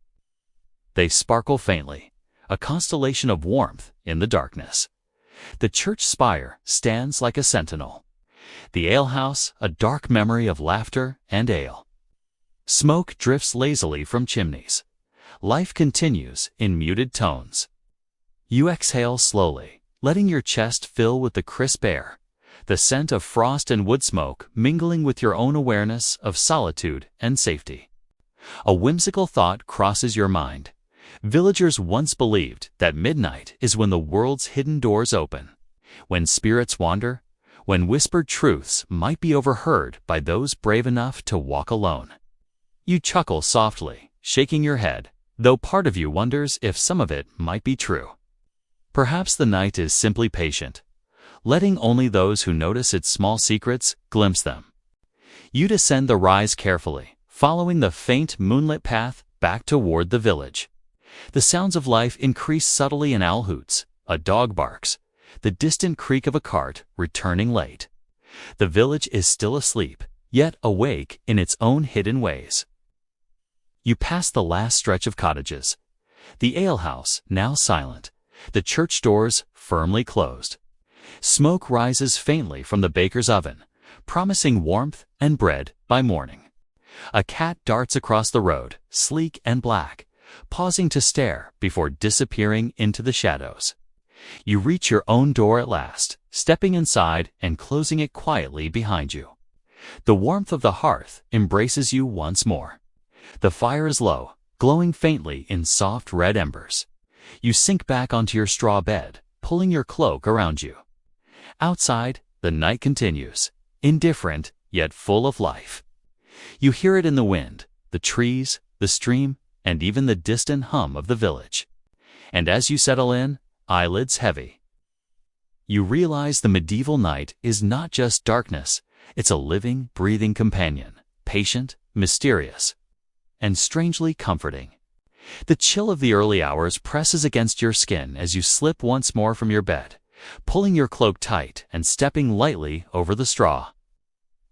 A: They sparkle faintly, a constellation of warmth in the darkness. The church spire stands like a sentinel. The alehouse, a dark memory of laughter and ale. Smoke drifts lazily from chimneys. Life continues in muted tones. You exhale slowly, letting your chest fill with the crisp air, the scent of frost and wood smoke mingling with your own awareness of solitude and safety. A whimsical thought crosses your mind. Villagers once believed that midnight is when the world's hidden doors open, when spirits wander, when whispered truths might be overheard by those brave enough to walk alone. You chuckle softly, shaking your head, though part of you wonders if some of it might be true. Perhaps the night is simply patient, letting only those who notice its small secrets glimpse them. You descend the rise carefully, following the faint moonlit path back toward the village. The sounds of life increase subtly. An owl hoots, a dog barks, the distant creak of a cart returning late. The village is still asleep, yet awake in its own hidden ways. You pass the last stretch of cottages, the alehouse now silent, the church doors firmly closed. Smoke rises faintly from the baker's oven, promising warmth and bread by morning. A cat darts across the road, sleek and black, pausing to stare before disappearing into the shadows. You reach your own door at last, stepping inside and closing it quietly behind you. The warmth of the hearth embraces you once more. The fire is low, glowing faintly in soft red embers. You sink back onto your straw bed, pulling your cloak around you. Outside, the night continues, indifferent yet full of life. You hear it in the wind, the trees, the stream, and even the distant hum of the village. And as you settle in, eyelids heavy, you realize the medieval night is not just darkness, it's a living, breathing companion, patient, mysterious, and strangely comforting. The chill of the early hours presses against your skin as you slip once more from your bed, pulling your cloak tight and stepping lightly over the straw.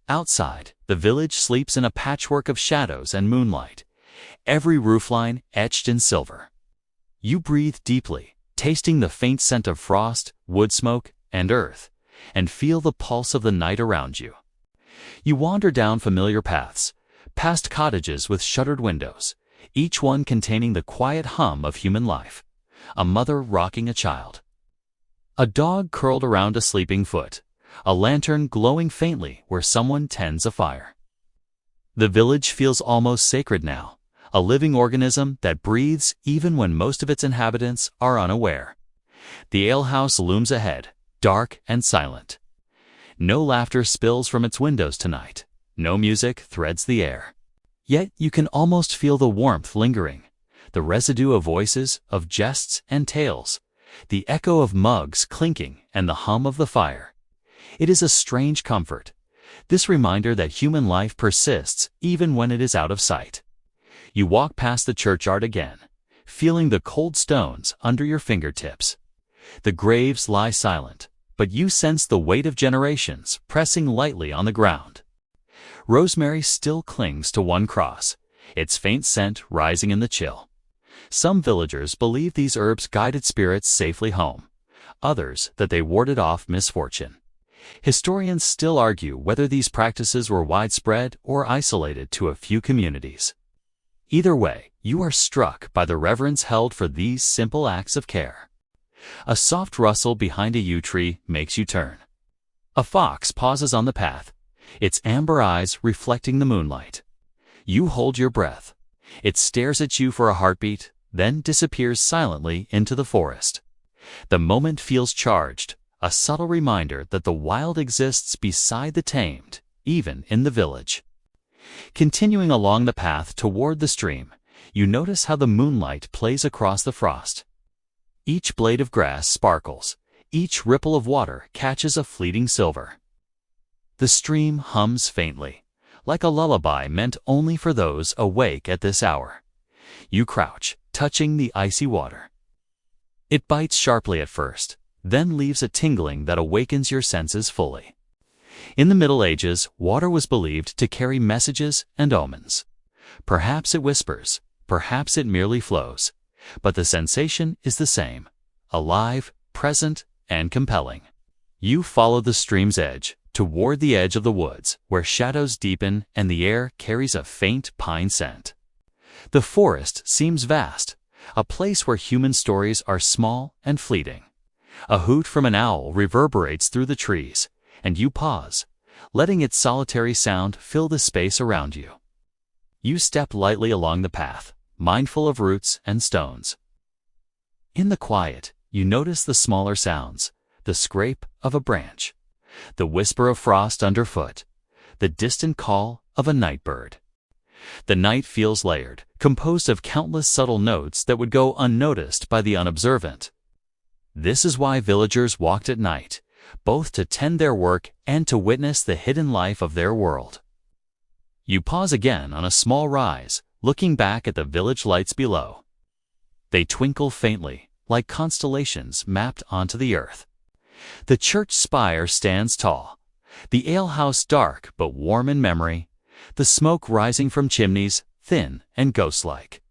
A: Outside, the village sleeps in a patchwork of shadows and moonlight, every roofline etched in silver. You breathe deeply, tasting the faint scent of frost, wood smoke, and earth, and feel the pulse of the night around you. You wander down familiar paths, past cottages with shuttered windows, each one containing the quiet hum of human life. A mother rocking a child, a dog curled around a sleeping foot, a lantern glowing faintly where someone tends a fire. The village feels almost sacred now, a living organism that breathes even when most of its inhabitants are unaware. The alehouse looms ahead, dark and silent. No laughter spills from its windows tonight, no music threads the air. Yet you can almost feel the warmth lingering, the residue of voices, of jests and tales, the echo of mugs clinking and the hum of the fire. It is a strange comfort, this reminder that human life persists even when it is out of sight. You walk past the churchyard again, feeling the cold stones under your fingertips. The graves lie silent, but you sense the weight of generations pressing lightly on the ground. Rosemary still clings to one cross, its faint scent rising in the chill. Some villagers believe these herbs guided spirits safely home, others that they warded off misfortune. Historians still argue whether these practices were widespread or isolated to a few communities. Either way, you are struck by the reverence held for these simple acts of care. A soft rustle behind a yew tree makes you turn. A fox pauses on the path, its amber eyes reflecting the moonlight. You hold your breath. It stares at you for a heartbeat, then disappears silently into the forest. The moment feels charged, a subtle reminder that the wild exists beside the tamed, even in the village. Continuing along the path toward the stream, you notice how the moonlight plays across the frost. Each blade of grass sparkles, each ripple of water catches a fleeting silver. The stream hums faintly, like a lullaby meant only for those awake at this hour. You crouch, touching the icy water. It bites sharply at first, then leaves a tingling that awakens your senses fully. In the Middle Ages, water was believed to carry messages and omens. Perhaps it whispers, perhaps it merely flows, but the sensation is the same, alive, present, and compelling. You follow the stream's edge, toward the edge of the woods, where shadows deepen and the air carries a faint pine scent. The forest seems vast, a place where human stories are small and fleeting. A hoot from an owl reverberates through the trees, and you pause, letting its solitary sound fill the space around you. You step lightly along the path, mindful of roots and stones. In the quiet, you notice the smaller sounds, the scrape of a branch, the whisper of frost underfoot, the distant call of a night bird. The night feels layered, composed of countless subtle notes that would go unnoticed by the unobservant. This is why villagers walked at night, both to tend their work and to witness the hidden life of their world. You pause again on a small rise, looking back at the village lights below. They twinkle faintly, like constellations mapped onto the earth. The church spire stands tall, the alehouse dark but warm in memory, the smoke rising from chimneys thin and ghost-like.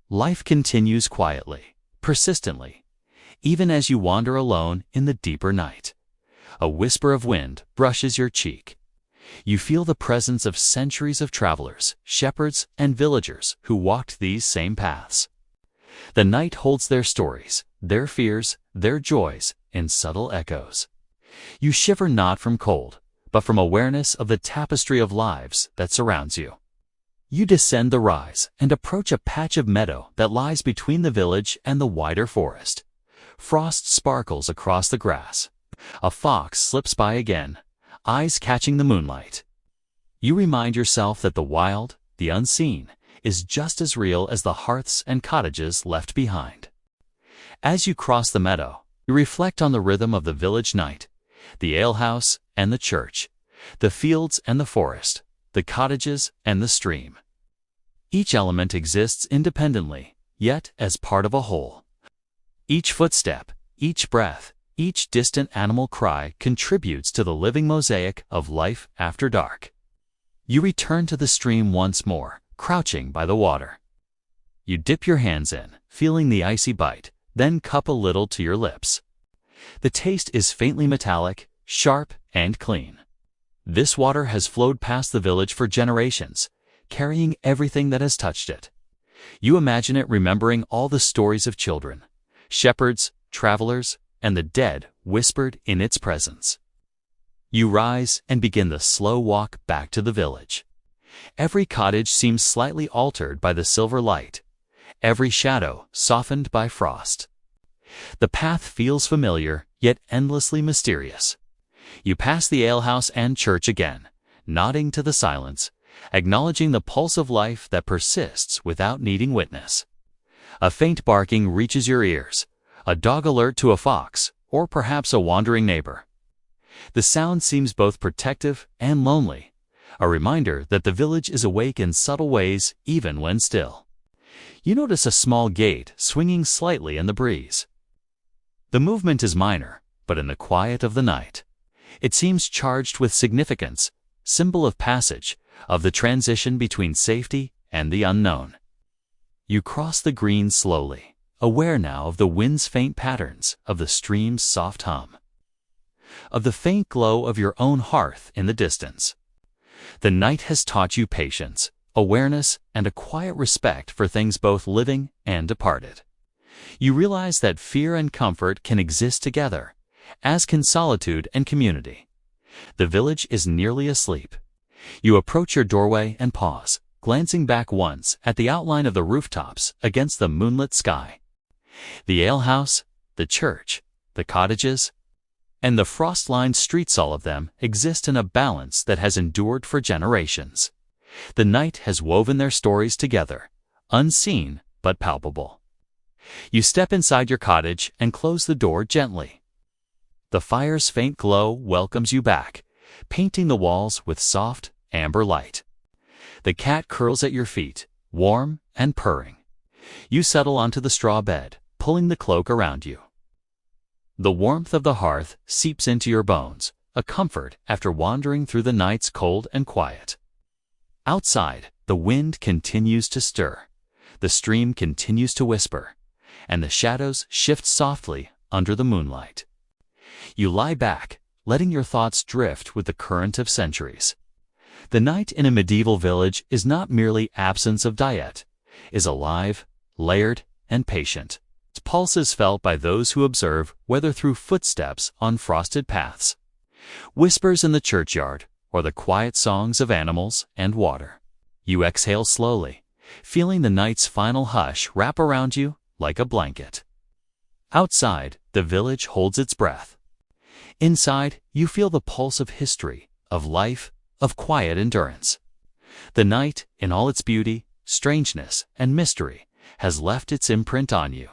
A: Life continues quietly, persistently, even as you wander alone in the deeper night. A whisper of wind brushes your cheek. You feel the presence of centuries of travelers, shepherds, and villagers who walked these same paths. The night holds their stories, their fears, their joys in subtle echoes. You shiver not from cold, but from awareness of the tapestry of lives that surrounds you. You descend the rise and approach a patch of meadow that lies between the village and the wider forest. Frost sparkles across the grass. A fox slips by again, eyes catching the moonlight. You remind yourself that the wild, the unseen, is just as real as the hearths and cottages left behind. As you cross the meadow, you reflect on the rhythm of the village night, the alehouse and the church, the fields and the forest, the cottages and the stream. Each element exists independently, yet as part of a whole. Each footstep, each breath, each distant animal cry contributes to the living mosaic of life after dark. You return to the stream once more, crouching by the water. You dip your hands in, feeling the icy bite, then cup a little to your lips. The taste is faintly metallic, sharp, and clean. This water has flowed past the village for generations, carrying everything that has touched it. You imagine it remembering all the stories of children, shepherds, travelers, and the dead whispered in its presence. You rise and begin the slow walk back to the village. Every cottage seems slightly altered by the silver light, every shadow softened by frost. The path feels familiar, yet endlessly mysterious. You pass the alehouse and church again, nodding to the silence, acknowledging the pulse of life that persists without needing witness. A faint barking reaches your ears, a dog alert to a fox, or perhaps a wandering neighbor. The sound seems both protective and lonely, a reminder that the village is awake in subtle ways even when still. You notice a small gate swinging slightly in the breeze. The movement is minor, but in the quiet of the night, it seems charged with significance, symbol of passage, of the transition between safety and the unknown. You cross the green slowly, aware now of the wind's faint patterns, of the stream's soft hum, of the faint glow of your own hearth in the distance. The night has taught you patience, awareness, and a quiet respect for things both living and departed. You realize that fear and comfort can exist together, as can solitude and community. The village is nearly asleep. You approach your doorway and pause, glancing back once at the outline of the rooftops against the moonlit sky. The alehouse, the church, the cottages, and the frost-lined streets, all of them exist in a balance that has endured for generations. The night has woven their stories together, unseen but palpable. You step inside your cottage and close the door gently. The fire's faint glow welcomes you back, painting the walls with soft, amber light. The cat curls at your feet, warm and purring. You settle onto the straw bed, pulling the cloak around you. The warmth of the hearth seeps into your bones, a comfort after wandering through the night's cold and quiet. Outside, the wind continues to stir, the stream continues to whisper, and the shadows shift softly under the moonlight. You lie back, letting your thoughts drift with the current of centuries. The night in a medieval village is not merely absence of diet, is alive, layered, and patient. Its pulse is felt by those who observe, whether through footsteps on frosted paths, whispers in the churchyard, or the quiet songs of animals and water. You exhale slowly, feeling the night's final hush wrap around you like a blanket. Outside, the village holds its breath. Inside, you feel the pulse of history, of life, of quiet endurance. The night, in all its beauty, strangeness, and mystery, has left its imprint on you.